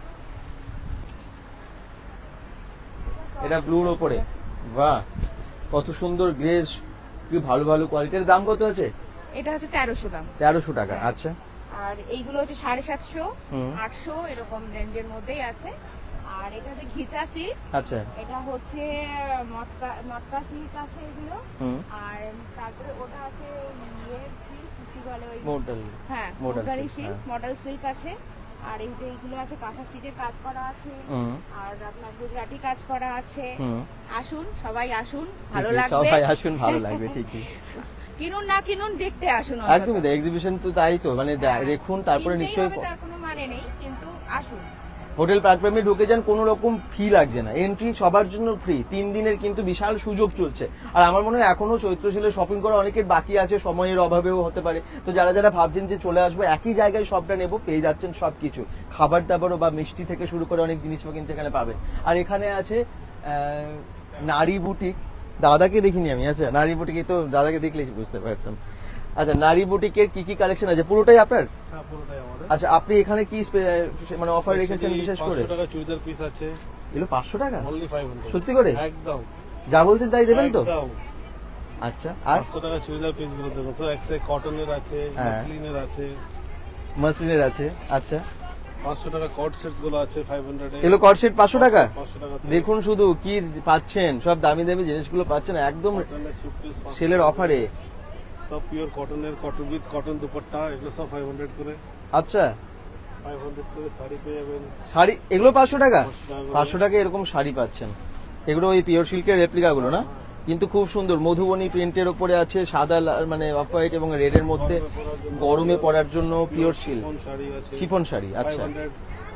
এটা ব্লুর ওপরে। বাহ, কত সুন্দর গ্লেজ, কি ভালো ভালো কোয়ালিটির। দাম কত আছে? এটা হচ্ছে 1300 দাম। 1300 টাকা। আচ্ছা। আর এইগুলো হচ্ছে 750, হুম। 800 এরকম রেঞ্জের মধ্যেই আছে। আর এটাতে ঘিচা সিল্ক, আচ্ছা। এটা হচ্ছে মটকা সিল্ক আছে এগুলো। হুম। আর তারপরে ওটা আছে ইয়ে সিল্ক, কি বলে ওই, মডেল। হ্যাঁ modal মডালি silk, সিল্ক, হ্যাঁ। মডেল সিল্ক আছে। আর এই যে এইগুলো আছে কাঁথা স্টিচের কাজ করা আছে, হুম। আর আপনার গুজরাটি কাজ করা আছে। হুম। আসুন, সবাই আসুন, ভালো ঠিকই, লাগবে। সবাই আসুন, ভালো লাগবে, ঠিকই। কিনুন না কিনুন, দেখতে আসুন অন্তত। একদমই তাই, এক্সিবিশন তো তাই তো, মানে হ্যাঁ, দেখুন তারপরে কিনতেই নিশ্চয়ই হবে তার কোনো মানে নেই, কিন্তু আসুন। হোটেল প্ল্যাটফর্মে ঢুকে যান, কোনো রকম ফি লাগছে না, এন্ট্রি সবার জন্য ফ্রি, 3 দিনের কিন্তু বিশাল সুযোগ চলছে। আর আমার মনে হয় এখনো চৈত্র সেলে শপিং করা অনেকের বাকি আছে, সময়ের অভাবেও হতে পারে। তো যারা যারা ভাবছেন যে চলে আসবো একই জায়গায় সবটা নেবো, পেয়ে যাচ্ছেন সবকিছু, খাবার দাবারও বা মিষ্টি থেকে শুরু করে অনেক জিনিসও কিন্তু এখানে পাবেন। আর এখানে আছে নারী বুটিক, দাদাকে দেখিনি আমি। আচ্ছা, নারী বুটিকে তো দাদাকে দেখলেই বুঝতে পারতাম। আচ্ছা, নারী বুটিকের কি কি কালেকশন আছে? পুরোটাই আপনার? হ্যাঁ, পুরোটাই আমাদের। আচ্ছা, আপনি এখানে কি মানে অফার রেখেছেন বিশেষ করে? 500 টাকা চুড়িদার পিস আছে, এগুলো 500 টাকা? অনলি 500। সত্যি করে? একদম যা বলছেন তাই দেবেন তো? একদম। আচ্ছা, আর 500 টাকা চুড়িদার পিস গুলো দেখো তো, এক সাইড কটনের আছে, হ্যাঁ। মসলিনের আছে, মাসলিনের আছে। আচ্ছা, 500 টাকা কট সেটস গুলো আছে 500 এ। এগুলো কট সেট 500 টাকা? 500 টাকা। দেখুন শুধু কি পাচ্ছেন, সব দামি দামি জিনিসগুলো পাচ্ছেন একদম কটনের স্যুট পিস সেলের অফারে। সব পিওর কটনের, কটন উইথ কটন দুপাট্টা, এগুলো সব 500 করে। আচ্ছা, 500 করে শাড়ি পেয়ে যাবেন। শাড়ি এগুলো 500 টাকা? 500 টাকা। 500 টাকা এরকম শাড়ি পাচ্ছেন। এগুলো ওই পিওর সিল্কের রেপ্লিকা গুলো না? কিন্তু খুব সুন্দর মধুবনী প্রিন্টের উপরে আছে, সাদা মানে অফ হোয়াইট এবং রেড এর মধ্যে, গরমে পরার জন্য পিওর সিল্ক শিফন শাড়ি আছে, শিফন শাড়ি। আচ্ছা, 500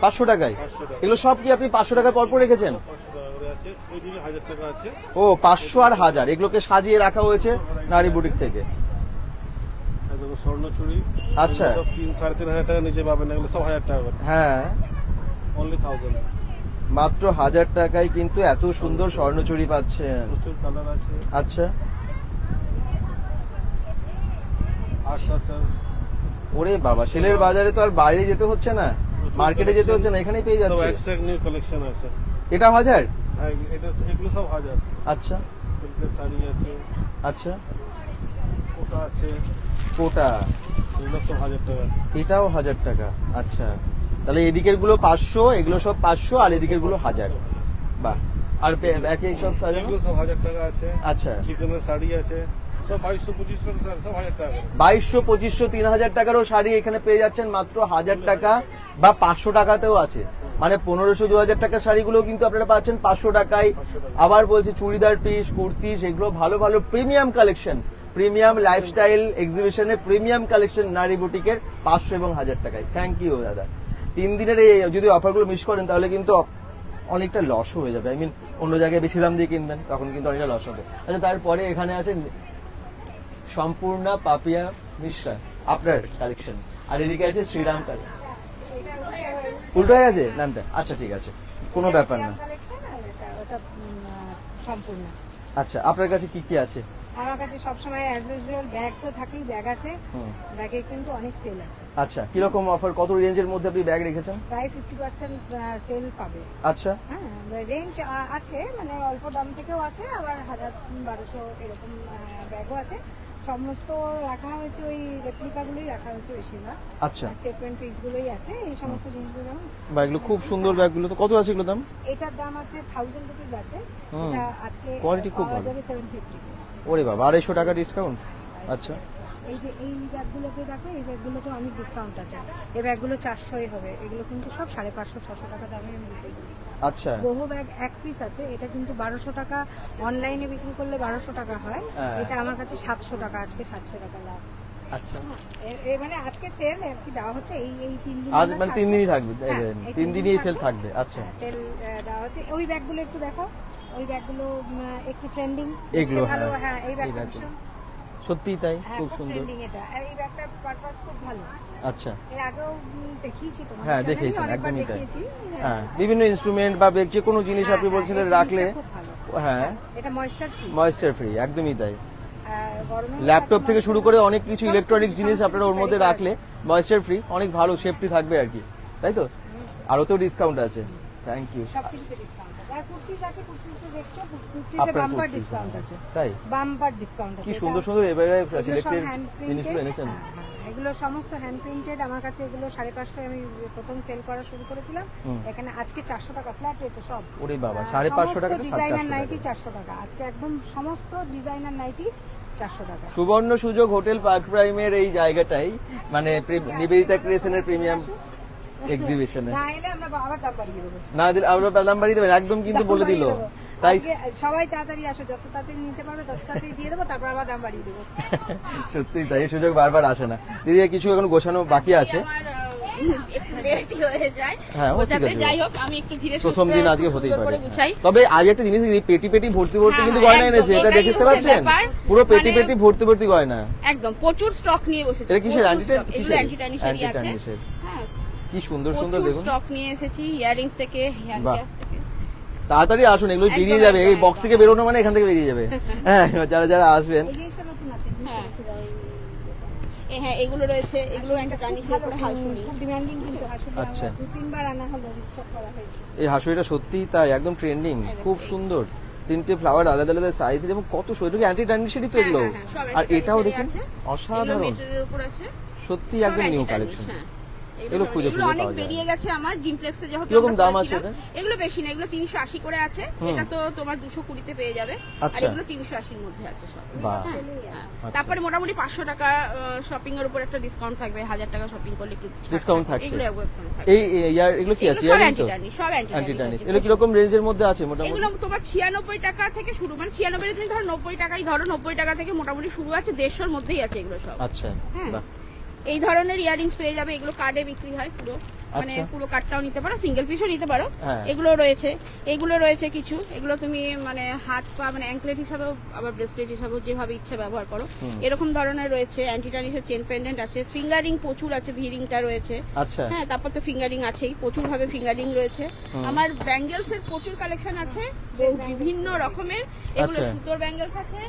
500 টাকায়? 500 টাকা। এগুলো সব কি আপনি 500 টাকা পর পর রেখেছেন? 500 টাকা করে আছে, ওইদিকে 1000 টাকা আছে। ও, 500 আর 1000 এগুলোকে সাজিয়ে রাখা হয়েছে নারী বুটিক থেকে। আর দেখো স্বর্ণচুড়ি, আচ্ছা। এগুলো সব 3-3.5 টাকা নিচে পাবেন, এগুলো সব 1000 টাকা করে, হ্যাঁ, অনলি 1000। মাত্র 1000 টাকায় কিন্তু এত সুন্দর স্বর্ণচুড়ি পাচ্ছেন। প্রচুর কালার আছে। আচ্ছা, আচ্ছা স্যার, ওরে বাবা, সেলের বাজারে তো আর বাইরে যেতে হচ্ছে না, মার্কেটে যেতে হচ্ছে না, এখানেই পেয়ে সব যাচ্ছে। এক্সাক্ট নিউ কালেকশন আছে। এটা 1000? হ্যাঁ, এগুলো সব 1000। আচ্ছা, সিল্কের শাড়ি আছে, আচ্ছা, কোটা আছে, কোটা, এগুলো সব 1000 টাকা। এটাও 1000 টাকা। আচ্ছা, তাহলে এদিকের গুলো 500, এগুলো সব 500, আর এদিকের গুলো 1000। বাহ। আর একে সব সাজানো? এগুলো সব 1000 টাকা আছে। আচ্ছা, চিকনের শাড়ি আছে, সব 2200-2500 টাকা, সব 1000 টাকা করে। 2200, 2500, 3000 টাকারও শাড়ি এখানে পেয়ে যাচ্ছেন মাত্র 1000 টাকা বা 500 টাকাতেও আছে। মানে 1500-2000 টাকার শাড়িগুলো কিন্তু আপনারা পাচ্ছেন 500 টাকায়। আবার বলছি, চুড়িদার পিস, কুর্তি, সেগুলো ভালো ভালো প্রিমিয়াম কালেকশন, প্রিমিয়াম লাইফস্টাইল এক্সিবিশনের প্রিমিয়াম কালেকশন নারী বুটিকের 500 এবং 1000 টাকায়। থ্যাংক ইউ দাদা। 3 দিনের এই যদি অফারগুলো মিস করেন তাহলে কিন্তু অনেকটা লস হয়ে যাবে। অন্য জায়গায় বেশি দাম দিয়ে কিনবেন, তখন কিন্তু অনেকটা লস হবে। আচ্ছা, তারপরে এখানে আছে সম্পূর্ণা পাপিয়া মিশ্রা, আপনার কালেকশন। আর এদিকে আছে শ্রীরাম কালেকশন। উল্টো হয়ে গেছে নামটা? আচ্ছা, ঠিক আছে, কোনো ব্যাপার না। সম্পূর্ণ। আচ্ছা, আপনার কাছে কি কি আছে? আমার কাছে সবসময় অ্যাজ ইউজুয়াল ব্যাগ তো থাকেই, ব্যাগ আছে, হুম। ব্যাগে কিন্তু অনেক সেল আছে। আচ্ছা, কিরকম অফার, কত রেঞ্জের মধ্যে আপনি ব্যাগ রেখেছেন? প্রায় 50% সেল পাবে। আচ্ছা, হ্যাঁ, রেঞ্জ আছে, মানে অল্প দাম থেকেও আছে, আবার 1000-1200 এরকম ব্যাগও আছে। সমস্ত রাখা হয়েছে ওই রেপ্লিকাগুলোই রাখা হয়েছে বেশিরভাগ। আচ্ছা, স্টেটমেন্ট পিসগুলোই আছে, এই সমস্ত জিনিসগুলো যেমন বা এগুলো খুব সুন্দর ব্যাগগুলো। তো কত আছে এগুলো দাম? এটার দাম আছে 1000 রুপিস আছে। হুম। এটা আজকে Quality খুব পাওয়া ভালো। যাবে 750। ওরে বাবা, 250 টাকা ডিসকাউন্ট। আচ্ছা, এই যে এই ব্যাগগুলোকে দেখো, এই ব্যাগগুলোতে অনেক ডিসকাউন্ট আছে। এই ব্যাগগুলো 400 হবে, এগুলো কিন্তু সব 550-600 টাকা দামে আমি বিক্রি করি। আচ্ছা, বহু ব্যাগ এক পিস আছে, এটা কিন্তু 1200 টাকা, অনলাইনে বিক্রি করলে 1200 টাকা হয়। হ্যাঁ। এটা আমার কাছে 700 টাকা, আজকে 700 টাকা লাস্ট। আচ্ছা, মানে আজকে সেল আর কি দেওয়া হচ্ছে, এই 3 দিন আজ মানে 3 দিনই থাকবে? হ্যাঁ, এই 3 দিনই সেল থাকবে। আচ্ছা, সেল দেওয়া হচ্ছে। ওই ব্যাগগুলো একটু দেখো, ওই ব্যাগগুলো একটু ট্রেন্ডিং, এগুলো, ভালো। হ্যাঁ, হ্যাঁ, এই ব্যাগটা ব্যাগগুলো সত্যিই তাই, খুব সুন্দর। ট্রেন্ডিং এটা। আর এই ব্যাগটার পারপাস খুব ভালো। আচ্ছা, এর আগেও দেখিয়েছি তোমার হ্যাঁ, চ্যানেলে, দেখিয়েছেন, অনেকবার একদমই তাই। দেখিয়েছি। হ্যাঁ, বিভিন্ন ইনস্ট্রুমেন্ট বা যে কোনো জিনিস আপনি হ্যাঁ, বলছিলেন এই রাখলে, জিনিসটা খুব ভালো। হ্যাঁ, এটা ময়েশ্চার ফ্রি, ময়েশ্চার ফ্রি, একদমই তাই। গরমে ল্যাপটপ থেকে শুরু করে অনেক কিছু ইলেকট্রনিক জিনিস আপনারা ওর মধ্যে রাখলে ময়েশ্চার ফ্রি, অনেক ভালো সেফটি থাকবে আর কি, তাই তো? আর ওতেও ডিসকাউন্ট আছে। Thank you. সবকিছুতে ডিসকাউন্ট আছে। আর কুর্তিজ আছে, কুর্তিজে দেখছো কুর্তিজে আপনার বাম্পার কুর্তি, ডিসকাউন্ট আছে, তাই বাম্পার ডিসকাউন্ট আছে। কি সুন্দর সুন্দর এবারে এগুলো সব সিলেক্টেড হ্যান্ড জিনিসগুলো প্রিন্টেড, এনেছেন। এগুলো সমস্ত হ্যান্ড প্রিন্টেড। আমার কাছে এগুলো 550 আমি প্রথম সেল করা শুরু করেছিলাম, হুম। এখানে আজকে 400 টাকা ফ্ল্যাট রেটে সব। ওরে বাবা, 550 টাকা তো ডিজাইনার 700 নাইটি টাকা। 400 টাকা আজকে, একদম সমস্ত ডিজাইনার নাইটি 400 টাকা। সুবর্ণ সুযোগ হোটেল পার্ক প্রাইমের এই জায়গাটাই, মানে নিবেদিতা ক্রিয়েশনের প্রিমিয়াম এক্সিবিশনে। না এলে আমরা আবার দাম বাড়িয়ে দেবো। না দিলে আমরা দাম বাড়িয়ে দেবেন একদম, কিন্তু বলে দিল তাই। আজকে সবাই তাড়াতাড়ি আসো, যত তাড়াতাড়ি নিতে পারবে তত তাড়াতাড়ি দিয়ে দেবো, তারপর আবার দাম বাড়িয়ে দেবো। সত্যিই তাই, এই সুযোগ বারবার আসে না। দিদি কিছু এখন গোছানো বাকি আছে। আমার একটু লেটই হয়ে যায় হ্যাঁ, ও ঠিক গোছাতে। আছে। যাই হোক, আমি একটু ধীরে প্রথম সুস্থে দিন আজকে হতেই সুন্দর পারে। করে গুছাই। তবে আজ একটা জিনিস দিদি, পেটি পেটি ভর্তি ভর্তি হ্যাঁ, কিন্তু হ্যাঁ, গয়না একদম, এনেছে, এটা এটাই দেখতে হচ্ছে পাচ্ছেন? ব্যাপার। পুরো পেটি মানে- পেটি ভর্তি ভর্তি গয়না। একদম প্রচুর স্টক নিয়ে বসেছি। এটা কিসের? প্রচুর stock। এগুলো অ্যান্টি টার্নিশেরই আছে। টার্নিশের। হ্যাঁ, কি সুন্দর সুন্দর প্রচুর দেখুন। স্টক নিয়ে এসেছি, ইয়াররিংস থেকে, হ্যান্ড বাহ। ক্যাপ থেকে। তাড়াতাড়ি আসুন, এগুলো একদম, বেরিয়ে যাবে। এই একদম, বক্স থেকে বেরোনো মানে এখান থেকে বেরিয়ে যাবে। হ্যাঁ, যারা যারা আসবেন। এই জিনিসটা নতুন আছে, হ্যাঁ। হ্যাঁ, এগুলো রয়েছে, এগুলো অ্যান্টি টার্নিশের উপরে হালসুনি। খুব ডিমান্ডিং কিন্তু হাসুলি আচ্ছা। আমার 2-3 বার আনা হলো, রিস্টক করা হয়েছে। এই হাসুড়িটা সত্যিই তাই, একদম ট্রেন্ডিং, খুব সুন্দর। 3টে ফ্লাওয়ার আলাদা আলাদা সাইজের এবং কত সুন্দর। অ্যান্টি টার্নিশেরই তো এগুলো। হ্যাঁ, সব আর anti এটাও tarnisher দেখুন, আছে। এগুলো অসাধারণ, মেটেরিয়ালের উপর আছে। সত্যি সব একদম নিউ anti-tarnish, কালেকশন। হ্যাঁ। এগুলো খুঁজে এগুলো খুঁজে অনেক পাওয়া যায়। বেরিয়ে গেছে আমার ডিমপ্লেক্সে, যেহেতু কিরকম আমরা দাম আছে করেছিলাম। এটা? এগুলো বেশি না, এগুলো 380 করে আছে। হুম। এটা তো তোমার 220 তে পেয়ে যাবে। আর আচ্ছা। এগুলো 380 এর মধ্যে আছে সব। বাহ। হ্যাঁ, আচ্ছা। তারপরে মোটামুটি 500 টাকা শপিং এর উপর একটা ডিসকাউন্ট থাকবে। 1000 টাকা শপিং করলে একটু ছাড় Discount থাকবে। থাকছে। এগুলো একদম থাকবে। এই এগুলো কি আছে? এগুলো সব ইয়ারিং তো? অ্যান্টি-টার্নিশ, সব অ্যান্টি টার্নিশ। অ্যান্টি-টার্নিশ। এগুলো কিরকম রেঞ্জের মধ্যে আছে মোটামুটি? এগুলো তোমার 96 টাকা থেকে শুরু, মানে 96 তুমি ধরো 90 টাকাই ধরো, 90 টাকা থেকে মোটামুটি শুরু আছে, 150 এর মধ্যেই আছে এগুলো সব। আচ্ছা, হ্যাঁ। বাহ। এই ধরনের ইয়ারিংস পেয়ে যাবে, এগুলো কার্ডে বিক্রি হয় পুরো, মানে আচ্ছা। পুরো কার্ডটাও নিতে পারো, সিঙ্গেল পিসও নিতে পারো। হ্যাঁ। এগুলো রয়েছে কিছু, এগুলো তুমি মানে হাত পা মানে অ্যাঙ্কলেট হিসাবেও আবার ব্রেসলেট হিসাবেও যেভাবে ইচ্ছে ব্যবহার করো। হুম। এরকম ধরনের রয়েছে। অ্যান্টি টার্নিশের চেন পেন্ডেন্ট আছে, ফিঙ্গারিং প্রচুর আছে, ভিরিংটা রয়েছে। আচ্ছা, হ্যাঁ, তারপর তো ফিঙ্গারিং আছেই, প্রচুর ভাবে ফিঙ্গারিং রয়েছে। হুম। আমার ব্যাঙ্গেলস এর প্রচুর কালেকশন আছে, বিভিন্ন রকমের। এগুলো আচ্ছা। সুতোর ব্যাঙ্গেলস আছে।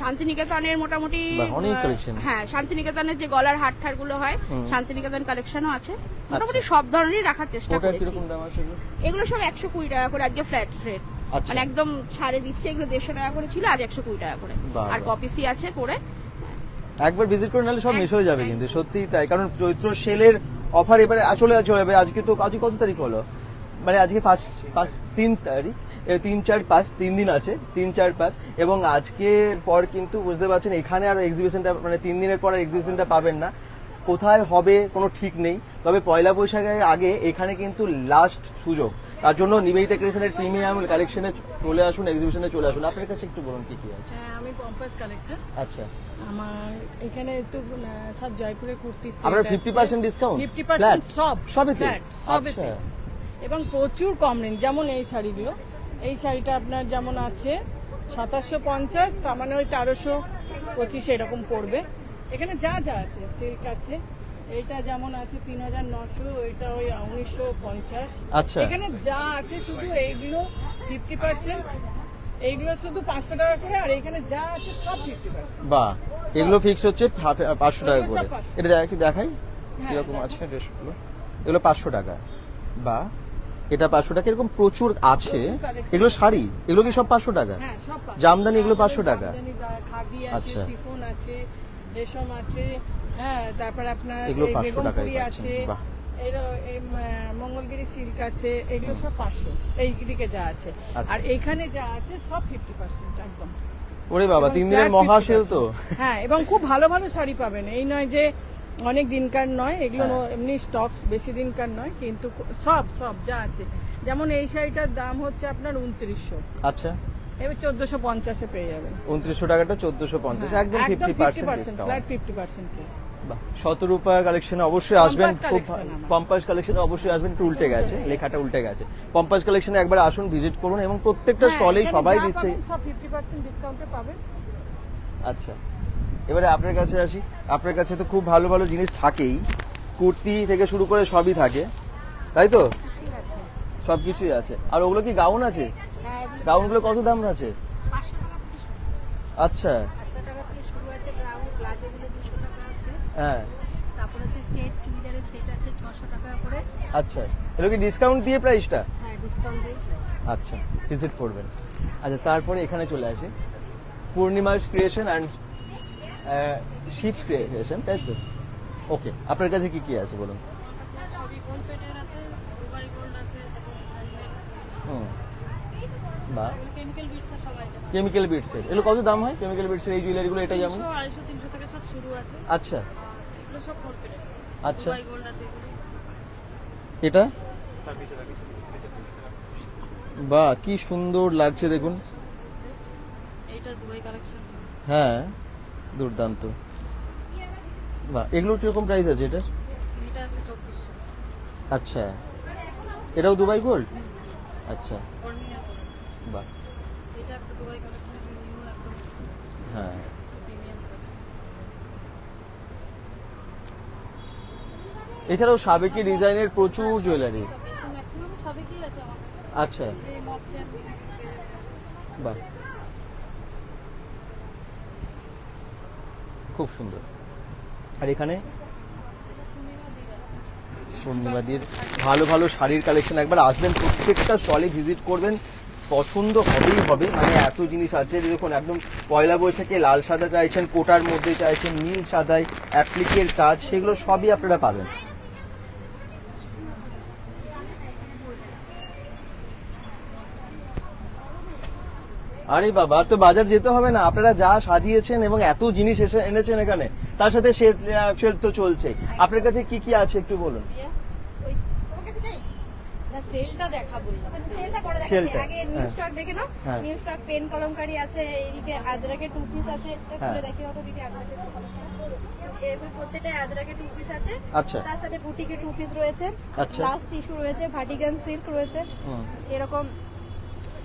শান্তিনিকেতনের মোটামুটি বাহ, অনেক collection। হ্যাঁ, শান্তিনিকেতনের যে গলার হার ঠার গুলো হয়, হুম। শান্তিনিকেতন কালেকশনও আছে। মোটামুটি সব ধরনেরই রাখার চেষ্টা ওটা করেছি। কিরকম দাম আছে এগুলো? এগুলো সব 120 টাকা করে আজকে ফ্ল্যাট রেট, আচ্ছা। মানে একদম ছাড়ে দিচ্ছে। এগুলো 150 টাকা করে ছিল, আজ 120 টাকা করে। বাহ, আর বাহ। কপিসি আছে পরে। একবার ভিজিট করে নিলে সব মিস হয়ে যাবে একদম। কিন্তু, সত্যিই তাই। কারণ চৈত্র সেলের অফার এবারে চলে যাবে। আজকে কত তারিখ হলো? মানে আজকে 3 তারিখ, 3, 4, 5 3 দিন আছে, 3, 4, 5। এবং আজকের পর কিন্তু বুঝতে পারছেন এখানে আর এক্সিবিশনটা, মানে 3 দিনের পর আর এক্সিবিশনটা পাবেন না। কোথায় হবে কোনো ঠিক নেই। তবে পয়লা বৈশাখের আগে এখানে কিন্তু লাস্ট সুযোগ। তার জন্য নিবেদিতা ক্রিয়েশনের প্রিমিয়াম কালেকশনে চলে আসুন, এক্সিবিশনে চলে আসুন। আপনার কাছে একটু বলুন কি কি আছে। হ্যাঁ, আমি পম্পাস কালেকশন। আচ্ছা, আমার এখানে তো সব জয়পুরের কুর্তি আপনার 50% ডিসকাউন্ট? 50% সব সবেতে? flat, সবেতে। আচ্ছা, এবং প্রচুর কম রেঞ্জ। যেমন এই শাড়িগুলো, এই শাড়িটা আপনার যেমন আছে 2750, তার মানে ওই 1325 এরকম পড়বে। এখানে যা যা আছে, সিল্ক আছে, এইটা যেমন আছে 3900, ওইটা ওই 1950। আচ্ছা। এখানে যা আছে শুধু এইগুলো 50%, এইগুলো শুধু 500 টাকা করে, আর এখানে যা আছে সব 50%। বাহ, এগুলো ফিক্স হচ্ছে 500 টাকা এগুলো করে। সব 500। এটা একটু দেখাই হ্যাঁ, কিরকম দেখো। আছে ড্রেসগুলো। এগুলো 500 টাকা। বাহ, এটা 500 টাকা। এরকম প্রচুর আছে। collection। এগুলো শাড়ি, এগুলো কি সব 500 টাকা? হ্যাঁ, সব 500। জামদানি এগুলো 500 টাকা? জামদানি, খাদি আছে, আচ্ছা। শিফন আছে, রেশম আছে, হ্যাঁ, তারপর আপনার এগুলো এই 500 টাকায় বেগমপুরি পাচ্ছেন। আছে, বাহ। এই মঙ্গলগিরি সিল্ক আছে, এগুলো সব 500। এইদিকে যা আছে, আচ্ছা। আর এইখানে যা আছে সব 50% একদম। ওরে বাবা, এবং 3 দিনের flat মহা সেল 50%। তো। হ্যাঁ, এবং খুব ভালো ভালো শাড়ি পাবেন। এই নয় যে অনেক দিনকার নয়, এগুলো হ্যাঁ। এমনি স্টক বেশি দিনকার নয়, কিন্তু সব সব যা আছে। যেমন এই শাড়িটার দাম হচ্ছে আপনার 2900, আচ্ছা, এবার 1450-এ পেয়ে যাবেন। 2900 টাকাটা 1450, হ্যাঁ, একদম 50% ফ্ল্যাট ডিসকাউন্ট। 50%। বাহ, শতরূপার কালেকশনে অবশ্যই আসবেন। পম্পাস collection আমার। পম্পাস কালেকশনে অবশ্যই আসবেন। একটু উল্টে গেছে, লেখাটা উল্টে গেছে। পম্পাস কালেকশনে একবার আসুন, ভিজিট করুন, এবং প্রত্যেকটা হ্যাঁ, স্টলেই এখানে সবাই যা দিচ্ছে। পাবেন সব 50% ডিসকাউন্টে পাবেন। আচ্ছা, এবারে আপনার কাছে আসি। আপনার কাছে তো খুব ভালো ভালো জিনিস থাকেই, কুর্তি থেকে শুরু করে সবই থাকে, তাই তো? ঠিক আছে। সবকিছুই আছে। আর ওগুলো কি গাউন আছে? হ্যাঁ, গাউনগুলো কত দাম আছে? 500 টাকা থেকে শুরু। আচ্ছা, 500 টাকা থেকে শুরু আছে। গ্রাউন্ড প্লাজোগুলো 200 টাকা আছে। হ্যাঁ, তারপর হচ্ছে সেট, চুড়িদারের সেট আছে 600 টাকা করে। আচ্ছা। এগুলো কি ডিসকাউন্ট দিয়ে প্রাইসটা? হ্যাঁ, ডিসকাউন্ট দিই। আচ্ছা, ভিজিট করবেন। আচ্ছা, তারপরে এখানে চলে আসি, পূর্ণিমাস ক্রিয়েশন অ্যান্ড শিপস ক্রিয়েশন, তাই তো? ওকে, আপনার কাছে কি কি আছে বলুন? হুম, বা কেমিক্যাল বিটসের এগুলো কত দাম হয়? কেমিক্যাল বিটসের এই জুয়েলারিগুলো, এটা যেমন 250-300 থেকে সব শুরু আছে। আচ্ছা এগুলো সব কনফিডেন্ট। আচ্ছা, দুবাই গোল্ড আছে এগুলো। এটা বাহ, কি সুন্দর লাগছে দেখুন। এইটা দুবাই কালেকশন। হ্যাঁ, দুর্দান্ত। বাহ, এগুলো কিরকম প্রাইস আছে এটা? এটা আছে 2400। আচ্ছা, এটাও দুবাই গোল্ড? আচ্ছা, অর্নিয়ার করে। বাহ, এটা একটা দুবাই কালেকশন, নিউ একদম হ্যাঁ। Premium price. এছাড়াও সাবেকি ডিজাইনের প্রচুর জুয়েলারি। ম্যাক্সিমাম সবই কি আছে আমার কাছে। আচ্ছা, এই মপ চেন। বাহ, খুব সুন্দর। আর এখানে পূর্ণিমাদির ভালো ভালো শাড়ির কালেকশন, একবার আসবেন, প্রত্যেকটা স্টলে ভিজিট করবেন, পছন্দ হবেই হবে। মানে এত জিনিস আছে, দেখুন একদম পয়লা বৈশাখে লাল সাদা চাইছেন, কোটার মধ্যে চাইছেন নীল সাদায় অ্যাপ্লিকের কাজ, সেগুলো সবই আপনারা পাবেন। আরে বাবা, তো বাজার যেতে হবে না, আপনারা যা সাজিয়েছেন এবং এত জিনিস এনেছেন এখানে, তার সাথে সেল তো চলছে। আপনার কাছে কি কি আছে একটু বলুন। না, সেলটা দেখা বললাম। সেলটা করে দেখাচ্ছি। সেলটা, আগে নিউ হ্যাঁ। স্টক দেখে নাও। হ্যাঁ। নিউ স্টক পেন কলমকারি আছে, এইদিকে আজরাকের 2 পিস আছে। এটা খুলে হ্যাঁ। দেখি হতো দিদি আজরাকের 2 পিস। এরপর প্রত্যেকটা আজরাকের 2 পিস আছে। আচ্ছা। তার সাথে বুটিকে 2 পিস রয়েছে। আচ্ছা। গ্লাস টিস্যু রয়েছে, ভাটিগান সিল্ক রয়েছে। হুম, এরকম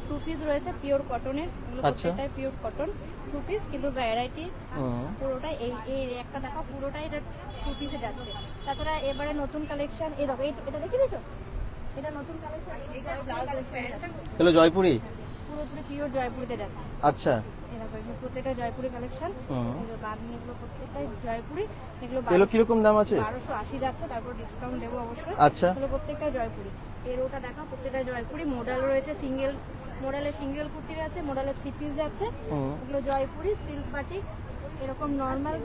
2 পিস রয়েছে পিওর কটনের। এগুলো আচ্ছা। প্রত্যেকটাই পিওর কটন 2 পিস, কিন্তু ভ্যারাইটি হুম, পুরোটাই এই একটা দেখো, পুরোটাই এটা 2 পিসে যাচ্ছে। তাছাড়া এবারে নতুন কালেকশন, এই দেখো এটা দেখে দিয়েছো? এটা নতুন কালেকশন, এটা ব্লাউজ হ্যালো জয়পুরি। পুরোপুরি পিওর জয়পুরিতে যাচ্ছে। আচ্ছা, এরকম এগুলো প্রত্যেকটা জয়পুরি কালেকশন। হুম। এগুলো বাঁধনি, এগুলো প্রত্যেকটাই জয়পুরি। এগুলো এগুলো কিরকম দাম আছে? 1280 যাচ্ছে, তারপর ডিসকাউন্ট দেবো অবশ্যই। আচ্ছা। এগুলো প্রত্যেকটা জয়পুরি। এর ওটা দেখো, প্রত্যেকটা জয়পুরি। মডেল রয়েছে, সিঙ্গেল মডেলের সিঙ্গেল কুর্তি আছে, মডেলের 3 পিস যাচ্ছে। হুম, এগুলো জয়পুরি সিল্ক বাটিক। এরকম নর্মাল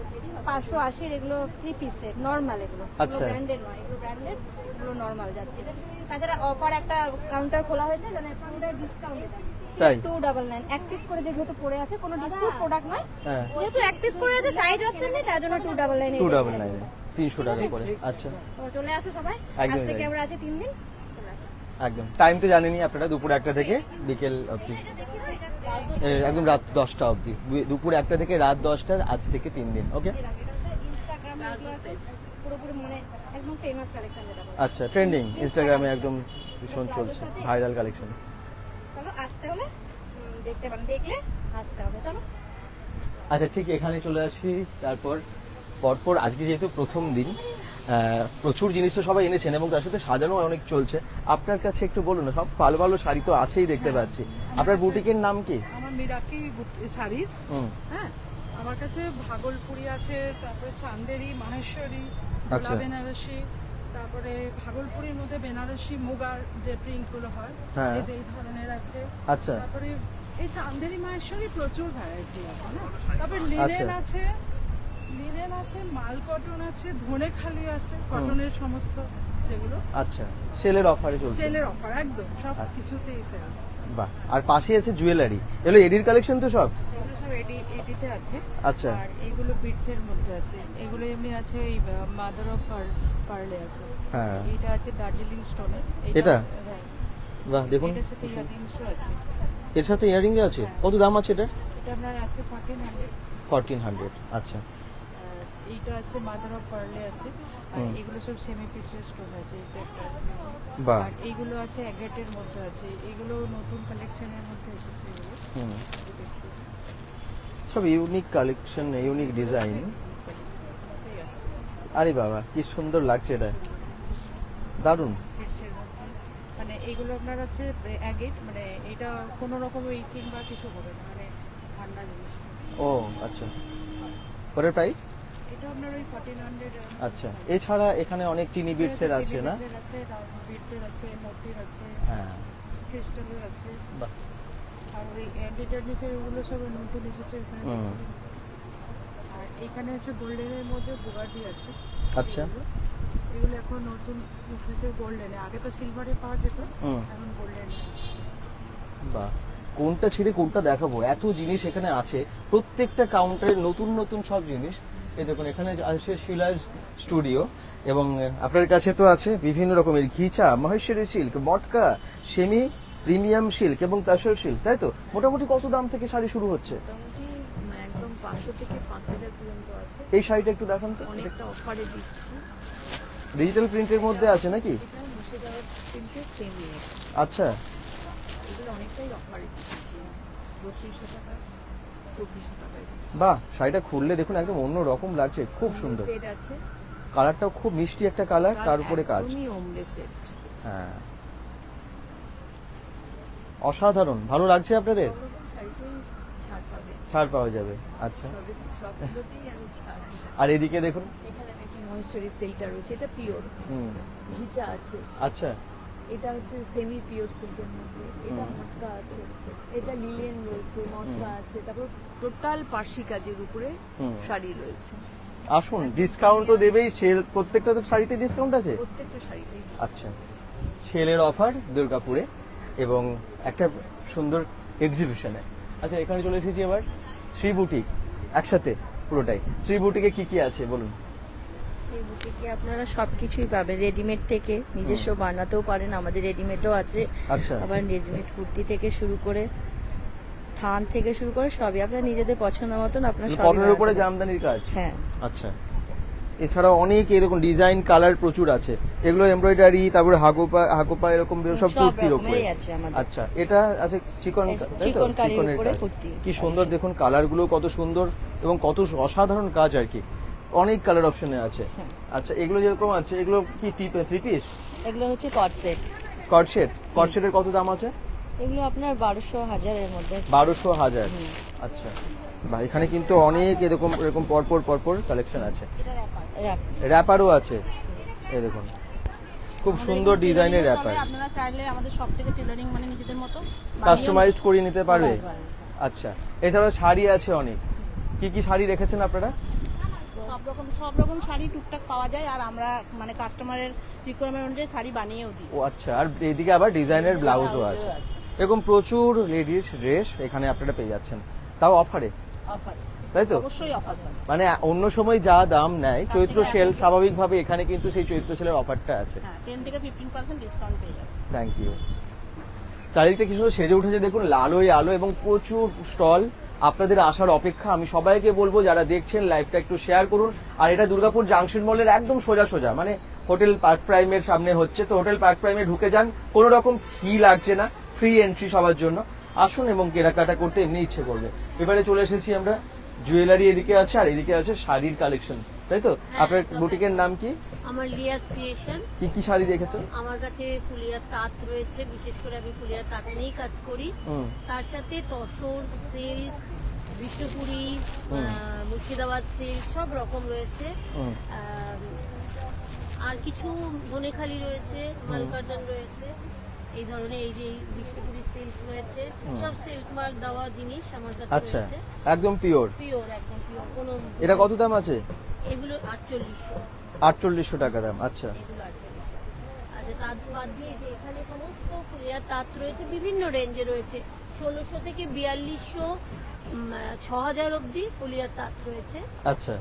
580, এগুলো 3 পিস সেট নর্মাল। এগুলো আচ্ছা। ব্র্যান্ডেড নয়, এগুলো ব্র্যান্ডেড, এগুলো নর্মাল যাচ্ছে। তাছাড়া অফার একটা কাউন্টার খোলা হয়েছে, মানে পুরোটাই ডিসকাউন্ট। তাই? 299 এক পিস করে যেহেতু পড়ে আছে, কোনো ডিসকাউন্ট প্রোডাক্ট নয়, হ্যাঁ, যেহেতু এক পিস করে আছে, সাইজ অপশন নেই, তার জন্য 299 299, 300 টাকা করে। আচ্ছা, তো চলে আসো সবাই। একদমই আজ থেকে তাই। আমরা আছি 3 দিন। চলে আসো। একদম। টাইম তো জানেনই আপনারা, দুপুর 1টা থেকে বিকেল অবধি, একদম রাত 10টা অবধি, দুপুর 1টা থেকে রাত 10টা, আজ থেকে 3 দিন। ওকে, এটা হচ্ছে ইনস্টাগ্রামে এগুলো আছে, পুরোপুরি মানে একদম ফেমাস কালেকশন যেটা বলে। আচ্ছা, ট্রেন্ডিং ইনস্টাগ্রামে একদম ভীষণ চলছে, ভাইরাল কালেকশন। চলো, আসতে হলে দেখতে পারেন, দেখলে আসতে হবে। চলো। আচ্ছা, ঠিক এখানে চলে আসি। তারপর পরপর আজকে যেহেতু প্রথম দিন, প্রচুর জিনিস তো সবাই এনেছেন এবং তার সাথে সাজানো অনেক চলছে। আপনার কাছে একটু বলুন না, সব ভালো ভালো শাড়ি তো আছেই দেখতে পাচ্ছি। আপনার বুটিকের নাম কি? আমার মিরাকি শাড়িজ। হুম, হ্যাঁ, আমার কাছে ভাগলপুরি আছে, তারপরে চান্দেরি, মাহেশ্বরী, আচ্ছা। বেনারসি, তারপরে ভাগলপুরির মধ্যে বেনারসি মুগার যে প্রিন্ট গুলো হয়, হ্যাঁ। এই যে এই ধরনের আছে। আচ্ছা। তারপরে এই চান্দেরি মাহেশ্বরী প্রচুর ভ্যারাইটি আছে না। তারপরে লিনেন আচ্ছা। আছে, মাল কটন আছে, ধনেখালি আছে, কটনের সমস্ত যেগুলো আচ্ছা, সেলের অফারে চলছে। সেলের অফার, একদম সব আচ্ছা। কিছুতেই সেল। বাহ, আর পাশে আছে জুয়েলারি, এগুলো এডির কালেকশন তো সব? এগুলো সব এডিতে আছে। আচ্ছা। আর এগুলো বিটস এর মধ্যে আছে, এগুলো এমনি আছে এই মাদার অফ পার্লে আছে। হ্যাঁ। এটা আছে দার্জিলিং স্টোনের। এটা? হ্যাঁ। বাহ, দেখুন, এটার সাথে ইয়ারিংসও আছে। এর সাথে ইয়ারিং আছে? কত দাম আছে এটা? এটা আপনার আছে 1400। 1400। আচ্ছা। আর এইটা আছে মাদার অফ পার্লে আছে। আর হুম। এগুলো সব সেমি পিসের স্টোন আছে, এটা একটা। বাহ। আর এইগুলো আছে অ্যাগেটের মধ্যে আছে, এগুলো নতুন কালেকশনের মধ্যে এসেছে এগুলো। হুম, একটু দেখি। সব ইউনিক কালেকশন, ইউনিক ডিজাইন। মধ্যেই আছে। আরে বাবা, কি সুন্দর লাগছে এটা, দারুণ। বিটসের মধ্যে। মানে এগুলো আপনার হচ্ছে অ্যাগেট, মানে এটা কোনো রকম ইচিং বা কিছু হবে না, মানে ঠান্ডা জিনিস। ও আচ্ছা, ওটার প্রাইস? এটা আপনার ওই 1400 আচ্ছা, এছাড়া এখানে অনেক চিনি বিটসের আছে না? বিটসের আছে, মতির আছে, হ্যাঁ, ক্রিস্টালের আছে, বাহ। আর ওই অ্যান্টিটার্নিসের ওগুলো সব নতুন এসেছে এখানে। হুম, আর এখানে হচ্ছে গোল্ডেনের মধ্যে বুগাটি আছে। আচ্ছা। এগুলো এখন নতুন উঠেছে গোল্ডেনে, আগে তো সিলভারে পাওয়া যেত, হুম, এখন গোল্ডেনে। বাহ। কোনটা ছেড়ে কোনটা দেখাবো, এত জিনিস এখানে আছে, প্রত্যেকটা কাউন্টারে নতুন নতুন সব জিনিস। এই দেখুন এখানে আছে শিলার স্টুডিও, এবং আপনার কাছে তো আছে বিভিন্ন রকমের ghicha, Maheshwari silk, matka, semi premium silk এবং তাসর সিল্ক, তাই তো? মোটামুটি কত দাম থেকে শাড়ি শুরু হচ্ছে? মোটামুটি একদম 500 থেকে 5000 পর্যন্ত আছে। এই শাড়িটা একটু দেখান তো। অনেকটা অফারে দিচ্ছি। ডিজিটাল প্রিন্টের মধ্যে আছে নাকি? এটা মুর্শিদাবাদ প্রিন্টের সেমি, আচ্ছা, এগুলো অনেকটাই অফারে দিচ্ছি, 3200 টাকা 2400 টাকায়। বাহ। শাড়িটা খুললে দেখুন একদম অন্য রকম লাগছে, খুব সুন্দর। সেট আছে, কালারটাও খুব মিষ্টি একটা কালার, তার উপরে কাজ। একদমই ওমলে সেট। হ্যাঁ, অসাধারণ, ভালো লাগছে আপনাদের? সব রকম শাড়িতেই ছাড় পাবে, ছাড় পাওয়া যাবে। আচ্ছা, সবগুলোতেই আমি ছাড় দিচ্ছি। আর এদিকে দেখুন। এখানে দেখুন মহেশ্বরী সিল্কটা রয়েছে, এটা পিওর হুম, ঘিচা আছে। আচ্ছা, এটা হচ্ছে সেমি পিওর সিল্কের মধ্যে, এটা হুম। মটকা আছে, এটা লিলেন রয়েছে, মটকা হুম। আছে, তারপর টোটাল পার্সি কাজের উপরে হুম। শাড়ি রয়েছে। আসুন, ডিসকাউন্ট তো দেবেই, সেল প্রত্যেকটা তো শাড়িতে ডিসকাউন্ট আছে। প্রত্যেকটা শাড়িতেই আচ্ছা, সেলের অফার দুর্গাপুরে এবং একটা সুন্দর এক্সিবিশনে। আচ্ছা, এখানে চলে এসেছি এবার শ্রী বুটিক, একসাথে পুরোটাই। শ্রী বুটিকে কি কি আছে বলুন? সেই বুটিকে আপনারা সবকিছুই পাবেন, রেডিমেড থেকে নিজস্ব বানাতেও পারেন, আমাদের রেডিমেডও আছে। আচ্ছা, আবার রেডিমেড কুর্তি থেকে শুরু করে থান থেকে শুরু করে সবই আপনারা নিজেদের পছন্দ মতন আপনারা সবই কটনের উপরে বানাতে পারেন। জামদানির কাজ। হ্যাঁ, আচ্ছা, এছাড়াও অনেক এরকম ডিজাইন কালার প্রচুর আছে, এগুলো এমব্রয়ডারি, তারপরে হাগোপা এরকম সব সব কুর্তির উপরে। রকমেরই আছে আমাদের। আচ্ছা, এটা আছে চিকন, এটা তাই তো? চিকন কারির চিকনের উপরে কাজ। কুর্তি। কি সুন্দর দেখুন, কালারগুলো কত সুন্দর এবং কত অসাধারণ কাজ আর কি, অনেক কালার অপশনে আছে। হ্যাঁ। আচ্ছা, এগুলো যেরকম আছে, এগুলো কি থ্রি পিস এগুলো হচ্ছে কট সেট, কটসেটের কত দাম আছে? এগুলো আপনার 1200 1000 এর মধ্যে। 1200 1000। হুম। আচ্ছা, বা এখানে কিন্তু অনেক এরকম পরপর কালেকশন আছে। রাখ। র্যাপারও আছে, এই দেখুন খুব সুন্দর ডিজাইনের র্যাপার, আপনারা চাইলে আমাদের সব থেকে টেলারিং মানে নিজেদের মতো কাস্টমাইজ করে নিতে পারবে। বানাতে পারবে। আচ্ছা, এছাড়াও শাড়ি আছে অনেক, কি কি শাড়ি রেখেছেন আপনারা? সব রকম শাড়ি টুকটাক পাওয়া যায়, আর আমরা মানে কাস্টমারের রিকোয়ারমেন্ট অনুযায়ী শাড়ি বানিয়েও দিই। ও আচ্ছা, আর এদিকে আবার ডিজাইনের ব্লাউজও আছে। এরকম প্রচুর লেডিস ড্রেস এখানে আপনারা পেয়ে যাচ্ছেন, তাও অফারে, তাই তো? অবশ্যই অফার মানে অন্য সময় যা দাম নেয় চৈত্র সেল, স্বাভাবিকভাবে এখানে কিন্তু সেই চৈত্র সেলের অফারটা আছে। হ্যাঁ, 10 থেকে 15% ডিসকাউন্ট পেয়ে যাবে। Thank you. চারিদিকটা কি সুন্দর সেজে উঠেছে দেখুন, আলোয় আলো এবং প্রচুর স্টল। আপনাদের আসার অপেক্ষা। আমি সবাইকে বলবো যারা দেখছেন লাইভটা একটু শেয়ার করুন। আর এটা দুর্গাপুর জাংশন মলের একদম সোজা, মানে হোটেল পার্ক প্রাইমের সামনে হচ্ছে, তো হোটেল পার্ক প্রাইমে ঢুকে যান, কোনো রকম ফি লাগছে না, ফ্রি এন্ট্রি সবার জন্য। আসুন এবং কেনাকাটা করতে এমনি ইচ্ছে করবে। এবারে চলে এসেছি আমরা, জুয়েলারি এদিকে আছে আর এদিকে আছে শাড়ির কালেকশন, তাই তো? আপনার বুটিকের নাম কি? আমার লিয়াস ক্রিয়েশন। কি কি শাড়ি দেখেছেন? আমার কাছে ফুলিয়ার তাঁত রয়েছে, বিশেষ করে আমি ফুলিয়ার তাঁত নিয়েই কাজ করি। তার সাথে তসর, সিল্ক, বিষ্ণুপুরি, মুর্শিদাবাদ সিল্ক সব রকম রয়েছে। আর কিছু ধনেখালি রয়েছে, মালকাটন রয়েছে, এই ধরনের। এই যে বিষ্ণুপুরি সিল্ক রয়েছে, সব সিল্ক মার্ক দেওয়া জিনিস আমার কাছে আচ্ছা, রয়েছে। একদম পিওর একদম পিওর। কোনো এটা কত দাম আছে? এগুলো 4800। 4800 টাকা দাম। আচ্ছা, এগুলো 4800। আচ্ছা, তাঁত বাদ দিয়ে যে এখানে সমস্ত ফুলিয়ার তাঁত রয়েছে, বিভিন্ন রেঞ্জে রয়েছে, 1600 থেকে 4200, 6000 অবধি ফুলিয়ার তাঁত রয়েছে। আচ্ছা,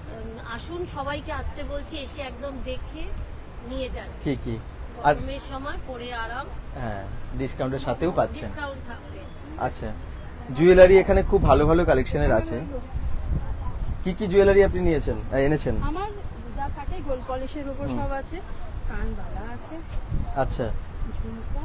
আসুন, সবাইকে আসতে বলছি, এসে একদম দেখে নিয়ে যান। ঠিকই। আর গরমের সময় পরে আরাম। হ্যাঁ, ডিসকাউন্টের সাথেও পাচ্ছেন। ডিসকাউন্ট থাকবে। আচ্ছা, জুয়েলারি এখানে খুব ভালো ভালো কালেকশনের আছে। কি কি জুয়েলারি আপনি এনেছেন? আমার যা থাকে গোল্ড পলিশের উপর সব আছে, কানবালা আছে, আচ্ছা, ঝুমকা,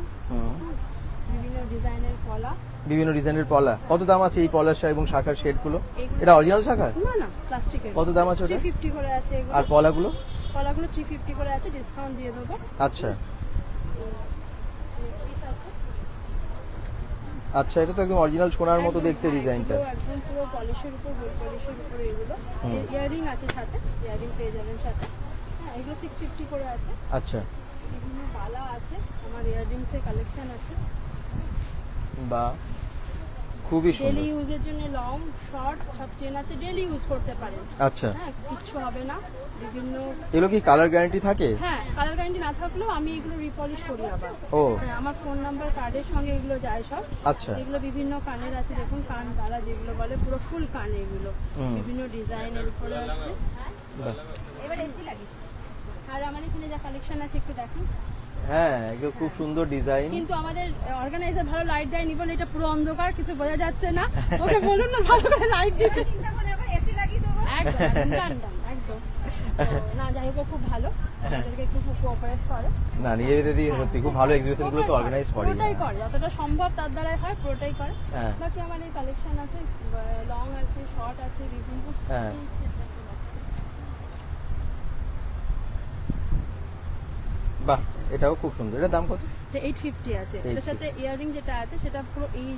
বিভিন্ন ডিজাইনের পলা। কত দাম আছে এই পলার এবং শাখার সেট গুলো? এটা অরিজিনাল শাখা? না, প্লাস্টিকের। কত দাম আছে ওটা? 350 করে আছে এগুলো। আর পলাগুলো? 350 করে আছে, ডিসকাউন্ট দিয়ে দেবো। আচ্ছা, আচ্ছা, এটা তো একদম অরিজিনাল সোনার মতো দেখতে হ্যাঁ, ডিজাইনটা। এগুলো একদম পুরো পলিশের উপর, গোল্ড পলিশের উপর এগুলো। ইয়ারিং আছে সাথে, ইয়ারিং পেয়ে যাবেন সাথে। হ্যাঁ, এগুলো 650 করে আছে। আচ্ছা, বিভিন্ন বালা আছে, আমার ইয়ারিংস এর কালেকশন আছে। বা খুবই ডেলি সুন্দর। ইউজের জন্য লং শর্ট সব চেন আছে, ডেলি ইউজ করতে পারেন। আচ্ছা, হ্যাঁ, কিচ্ছু হবে না। বিভিন্ন এগুলো কি কালার গ্যারান্টি থাকে? হ্যাঁ, কালার গ্যারান্টি না থাকলেও আমি এগুলো রিপলিশ করি আবার। ও হ্যাঁ, আমার ফোন নাম্বার কার্ডের সঙ্গে এগুলো যায় সব। আচ্ছা, এগুলো বিভিন্ন কানের আছে, দেখুন কান দ্বারা যেগুলো বলে পুরো ফুল কান এগুলো, বিভিন্ন ডিজাইনের উপরে আছে। বাহ। এবার এসি লাগে। আর আমার এখানে যা কালেকশন আছে একটু দেখুন। হ্যাঁ, এগুলো খুব সুন্দর ডিজাইন। কিন্তু আমাদের অর্গানাইজার ভালো লাইট দেয়নি বলে এটা পুরো অন্ধকার, কিছু বোঝা যাচ্ছে না। ওকে বলুন না ভালো করে লাইট দিতে। একদম একদম। না, যাই হোক, খুব ভালো, আমাদেরকে একটু কোঅপারেট করে। না, নিজেদের দিয়ে সত্যি খুব ভালো এক্সিবিশন গুলো তো অর্গানাইজ করে। পুরোটাই করে, যতটা সম্ভব তার দ্বারাই হয়, পুরোটাই করে। হ্যাঁ। বাকি আমার এই কালেকশন আছে, লং আছে, শর্ট আছে, বিভিন্ন। হ্যাঁ। বাহ, এটাও খুব সুন্দর। এটার দাম কত? 850 আছে। এর সাথে ইয়ারিং যেটা আছে সেটা পুরো এই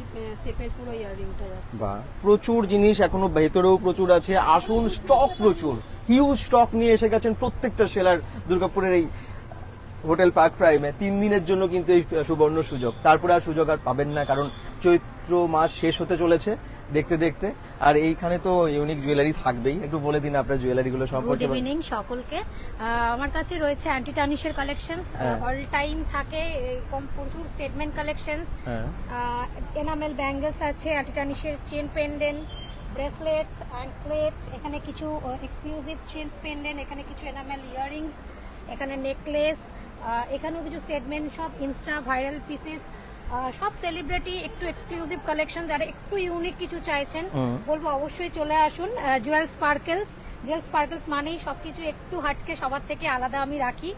শেপের পুরো ইয়ারিংটা আছে। বাহ, প্রচুর জিনিস এখনো ভেতরেও প্রচুর আছে। আসুন, স্টক প্রচুর, হিউজ স্টক নিয়ে এসে গেছেন প্রত্যেকটা সেলার দুর্গাপুরের এই হোটেল পার্ক প্রাইমে। 3 দিনের জন্য কিন্তু এই সুবর্ণ সুযোগ, তারপরে আর সুযোগ আর পাবেন না, কারণ চৈত্র মাস শেষ হতে চলেছে দেখতে দেখতে। আর এইখানে তো ইউনিক জুয়েলারি থাকবেই। একটু বলে দিন আপনার জুয়েলারি গুলো গুড সম্পর্কে। ইভিনিং সকলকে। আমার কাছে রয়েছে অ্যান্টি টার্নিশের কালেকশন, অল টাইম থাকে এরকম প্রচুর স্টেটমেন্ট কালেকশন। এনামেল ব্যাঙ্গলস আছে, অ্যান্টি টার্নিশের চেন পেন্ডেন্ট, ব্রেসলেটস, অ্যাঙ্কলেটস, এখানে কিছু এক্সক্লুসিভ চেন পেন্ডেন্ট, এখানে কিছু এনামেল ইয়ারিংস, এখানে নেকলেস, এখানেও কিছু স্টেটমেন্ট, সব ইনস্টা ভাইরাল পিসেস, সব সেলিব্রিটি একটু এক্সক্লুসিভ কালেকশন। যারা একটু ইউনিক কিছু চাইছেন বলবো অবশ্যই চলে আসুন। জুয়েল স্পার্কেলস মানেই সবকিছু একটু হাটকে, সবার থেকে আলাদা আমি রাখি,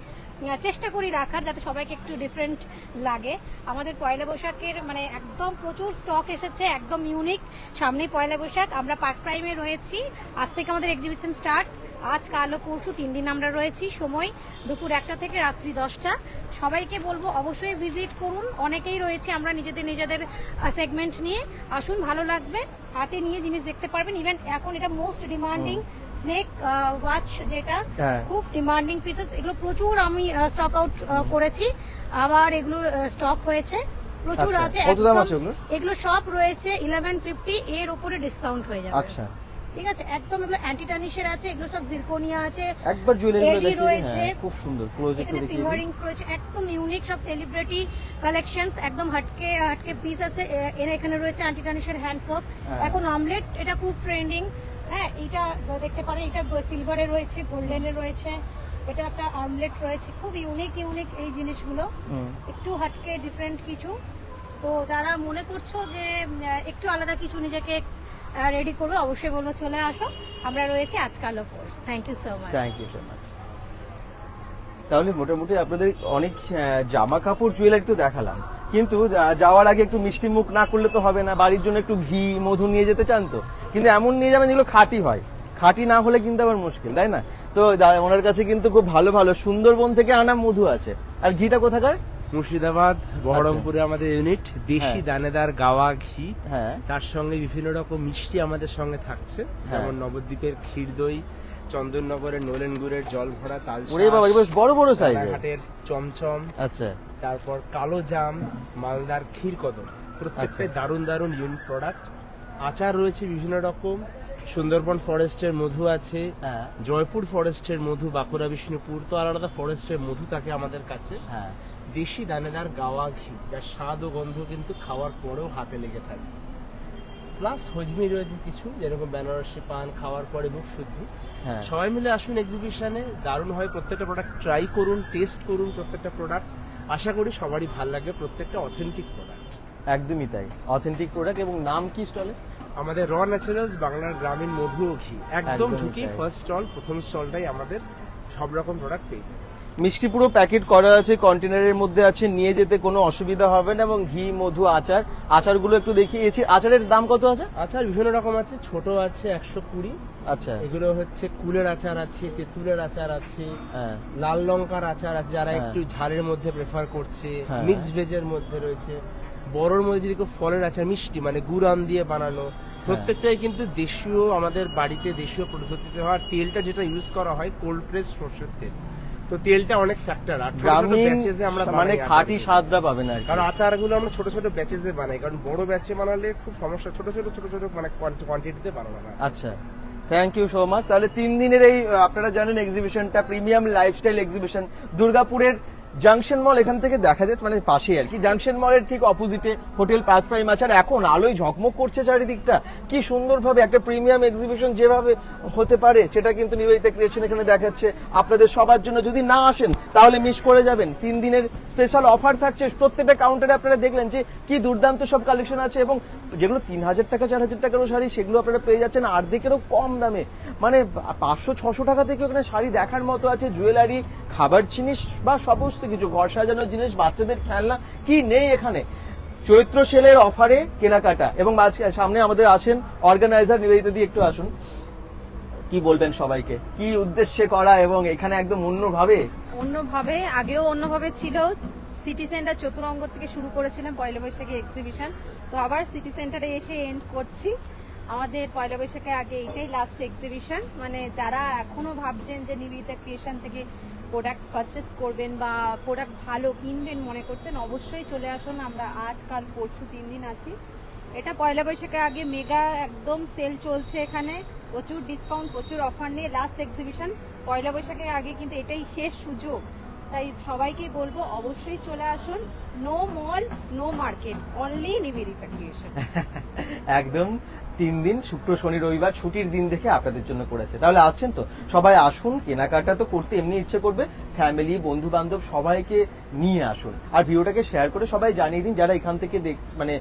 চেষ্টা করি রাখার, যাতে সবাইকে একটু ডিফারেন্ট লাগে। আমাদের পয়লা বৈশাখের মানে একদম প্রচুর স্টক এসেছে, একদম ইউনিক। সামনেই পয়লা বৈশাখ, আমরা পার্ক প্রাইমে রয়েছি। আজ থেকে আমাদের এক্সিবিশন স্টার্ট, আজ কাল ও পরশু 3 দিন আমরা রয়েছি। সময় দুপুর 1টা থেকে রাত্রি 10টা। সবাইকে বলবো অবশ্যই ভিজিট করুন, অনেকেই রয়েছে আমরা নিজেদের সেগমেন্ট নিয়ে। আসুন, ভালো লাগবে, হাতে নিয়ে জিনিস দেখতে পারবেন। ইভেন এখন এটা মোস্ট ডিমান্ডিং স্নেক ওয়াচ, যেটা খুব ডিমান্ডিং পিসেস, এগুলো প্রচুর আমি স্টক আউট করেছি, আবার এগুলো স্টক হয়েছে, প্রচুর আছে। এগুলো সব রয়েছে 1150, এর উপরে ডিসকাউন্ট হয়ে যাবে। আচ্ছা, ঠিক আছে, একদম। এগুলো অ্যান্টি টার্নিশের আছে, এগুলো সব জিরকোনিয়া আছে, একবার জুয়েলারি রয়েছে, খুব সুন্দর। ক্লোজ একটু এখানে দেখিয়ে ফিঙ্গারিংস রয়েছে, একদম ইউনিক সব সেলিব্রিটি কালেকশনস, একদম হাটকে পিস আছে। এখানে রয়েছে অ্যান্টি টার্নিশের হ্যান্ডকাপ, এখন অমলেট, এটা খুব ট্রেন্ডিং। হ্যাঁ, এটা দেখতে পারেন, এটা সিলভারে রয়েছে, গোল্ডেনে রয়েছে, এটা একটা অমলেট রয়েছে, খুব ইউনিক এই জিনিসগুলো, একটু হাটকে ডিফারেন্ট কিছু। তো যারা মনে করছো যে একটু আলাদা কিছু নিজেকে রেডি করবে, অবশ্যই বলবো চলে আসো, আমরা রয়েছি আজকালও। Thank you so much. তাহলে মোটামুটি আপনাদের অনেক জামা কাপড় জুয়েলারি তো দেখালাম, কিন্তু যাওয়ার আগে একটু মিষ্টি মুখ না করলে তো হবে না। বাড়ির জন্য একটু ঘি মধু নিয়ে যেতে চান তো, কিন্তু এমন নিয়ে যাবেন যেগুলো খাঁটি হয়, খাঁটি না হলে কিন্তু আবার মুশকিল, তাই না? তো ওনার কাছে কিন্তু খুব ভালো ভালো সুন্দরবন থেকে আনা মধু আছে। আর ঘিটা কোথাকার? মুর্শিদাবাদ বহরমপুরে আমাদের ইউনিট, দেশি দানেদার গাওয়া ঘি। হ্যাঁ, তার সঙ্গে বিভিন্ন রকম মিষ্টি আমাদের সঙ্গে থাকছে, যেমন নবদ্বীপের ক্ষীর দই, চন্দননগরের নোলেন গুড়ের জল ভরা তাল, বড় বড় সাইজের হাটের চমচম, আচ্ছা, তারপর কালো জাম, মালদার ক্ষীর কদম, প্রত্যেকটাই দারুণ দারুণ ইউনিক প্রোডাক্ট। আচার রয়েছে বিভিন্ন রকম, সুন্দরবন ফরেস্টের মধু আছে, জয়পুর ফরেস্টের মধু, বাঁকুড়া বিষ্ণুপুর, তো আলাদা ফরেস্টের মধু থাকে আমাদের কাছে। দেশি দানেদার গাওয়া ঘি, যার স্বাদ ও গন্ধ কিন্তু খাওয়ার পরেও হাতে লেগে থাকে। প্লাস হজমি রয়েছে কিছু, যেরকম বেনারসি পান, খাওয়ার পরে মুখ শুদ্ধি। সবাই মিলে আসুন এক্সিবিশনে, দারুণ হয়। প্রত্যেকটা প্রোডাক্ট ট্রাই করুন, টেস্ট করুন প্রত্যেকটা প্রোডাক্ট, আশা করি সবারই ভালো লাগবে। প্রত্যেকটা অথেন্টিক প্রোডাক্ট, একদমই তাই, অথেন্টিক প্রোডাক্ট। এবং নাম কি স্টলে? আমাদের র ন্যাচারালস বাংলার গ্রামীণ মধু ও ঘি, একদম ঢুকি ফার্স্ট স্টল, প্রথম স্টলটাই আমাদের সব রকম প্রোডাক্ট পেয়ে যাবে। মিষ্টি পুরো প্যাকেট করা আছে, কন্টেনারের মধ্যে আছে, নিয়ে যেতে কোনো অসুবিধা হবে না। এবং ঘি মধু আচারগুলো একটু দেখিয়েছি। আচারের দাম কত আছে? আচার বিভিন্ন রকম আছে, ছোট আছে 120। আচ্ছা, এগুলো হচ্ছে কুলের আচার আছে, তেঁতুলের আচার আছে, লাল লঙ্কার আচার আছে, যারা একটু ঝালের মধ্যে প্রেফার করছে, মিক্সড ভেজের মধ্যে রয়েছে, বড়োর মধ্যে যদি কেউ ফলের আচার মিষ্টি মানে গুড় দিয়ে বানানো, প্রত্যেকটাই কিন্তু দেশীয়, আমাদের বাড়িতে দেশীয় পদ্ধতিতে হয়। তেলটা যেটা ইউজ করা হয় কোল্ড প্রেস সরষের তেল, তো তেলটা অনেক ফ্যাক্টর। আর আমরা মানে খাঁটি স্বাদটা পাবেন আর কারণ আচারগুলো আমরা ছোট ছোট ব্যাচেসে বানাই, কারণ বড় ব্যাচে বানালে খুব সমস্যা, ছোট ছোট মানে কোয়ান্টিটিতে বানানো হয়। আচ্ছা, থ্যাংক ইউ সো মাচ। তাহলে 3 দিনের এই আপনারা জানেন এক্সিবিশনটা প্রিমিয়াম লাইফস্টাইল এক্সিবিশন দুর্গাপুরের জাংশন মল, এখান থেকে দেখা যায়, মানে পাশেই আর কি, জাংশন মলের ঠিক অপোজিটে হোটেল পার্ক প্রাইম আছে। আর এখন আলোয় ঝকমক করছে চারিদিকটা, কি সুন্দরভাবে একটা প্রিমিয়াম এক্সিবিশন যেভাবে হতে পারে সেটা কিন্তু নিবেদিতা ক্রিয়েশন এখানে দেখাচ্ছে আপনাদের সবার জন্য। যদি না আসেন তাহলে মিস করে যাবেন। 3 দিনের স্পেশাল অফার থাকছে, প্রত্যেকটা কাউন্টারে আপনারা দেখলেন যে কি দুর্দান্ত সব কালেকশন আছে, এবং যেগুলো 3000 টাকা 4000 টাকারও শাড়ি সেগুলো আপনারা পেয়ে যাচ্ছেন অর্ধেকেরও কম দামে, মানে 500-600 টাকা থেকে ওখানে শাড়ি দেখার মতো আছে। জুয়েলারি, খাবার জিনিস বা সমস্ত কিছু, ঘর সাজানোর জিনিস, বাচ্চাদের খেলনা, কি নেই এখানে। চৈত্র সেলের অফারে কেনাকাটা, এবং সামনে আমাদের আছেন অর্গানাইজার নিবেদিতা দি, একটু আসুন, কি বলবেন সবাইকে, কি উদ্দেশ্যে করা এবং এখানে একদম অন্যভাবে আগেও অন্যভাবে ছিল। সিটি সেন্টার চতুরঙ্গ থেকে শুরু করেছিলাম পয়লা বৈশাখী এক্সিবিশন, তো আবার সিটি সেন্টারে এসে এন্ড করছি। আমাদের পয়লা বৈশাখের আগে এটাই লাস্ট এক্সিবিশন। মানে যারা এখনো ভাবছেন যে নিবেদিতা ক্রিয়েশন থেকে প্রোডাক্ট পারচেস করবেন বা প্রোডাক্ট ভালো কিনবেন মনে করছেন, অবশ্যই চলে আসুন। আমরা আজ কাল পরশু 3 দিন আছি। এটা পয়লা বৈশাখের আগে মেগা একদম সেল চলছে, এখানে প্রচুর ডিসকাউন্ট, প্রচুর অফার নিয়ে লাস্ট এক্সিবিশন। পয়লা বৈশাখের আগে কিন্তু এটাই শেষ সুযোগ, তাই সবাইকে বলবো অবশ্যই চলে আসুন। No mall, no market, only Nivedita creation. একদম 3 দিন, শুক্র শনি রবিবার ছুটির দিন দেখে আপনাদের জন্য করেছে। তাহলে আসছেন তো, সবাই আসুন। কেনাকাটা তো করতে এমনি ইচ্ছে করবে, ফ্যামিলি, বন্ধু বান্ধব সবাইকে নিয়ে আসুন। আর ভিডিওটাকে শেয়ার করে সবাই জানিয়ে দিন, যারা এখান থেকে মানে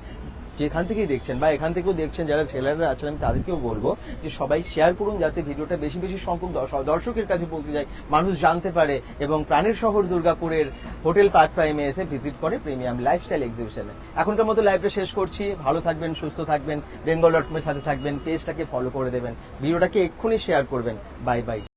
যেখান থেকেই দেখছেন বা এখান থেকেও দেখছেন, যারা সেলাররা আছেন, আমি তাদেরকেও বলবো যে সবাই শেয়ার করুন, যাতে ভিডিওটা বেশি বেশি সংখ্যক দর্শকের কাছে পৌঁছে যায়, মানুষ জানতে পারে এবং প্রাণের শহর দুর্গাপুরের হোটেল পার্ক প্রাইমে এসে ভিজিট করে প্রিমিয়াম লাইফস্টাইল এক্সিবিশনে। এখনকার মতো লাইভটা শেষ করছি। ভালো থাকবেন, সুস্থ থাকবেন, বেঙ্গল.com এর সাথে থাকবেন, পেজটাকে ফলো করে দেবেন, ভিডিওটাকে এক্ষুনি শেয়ার করবেন। Bye bye.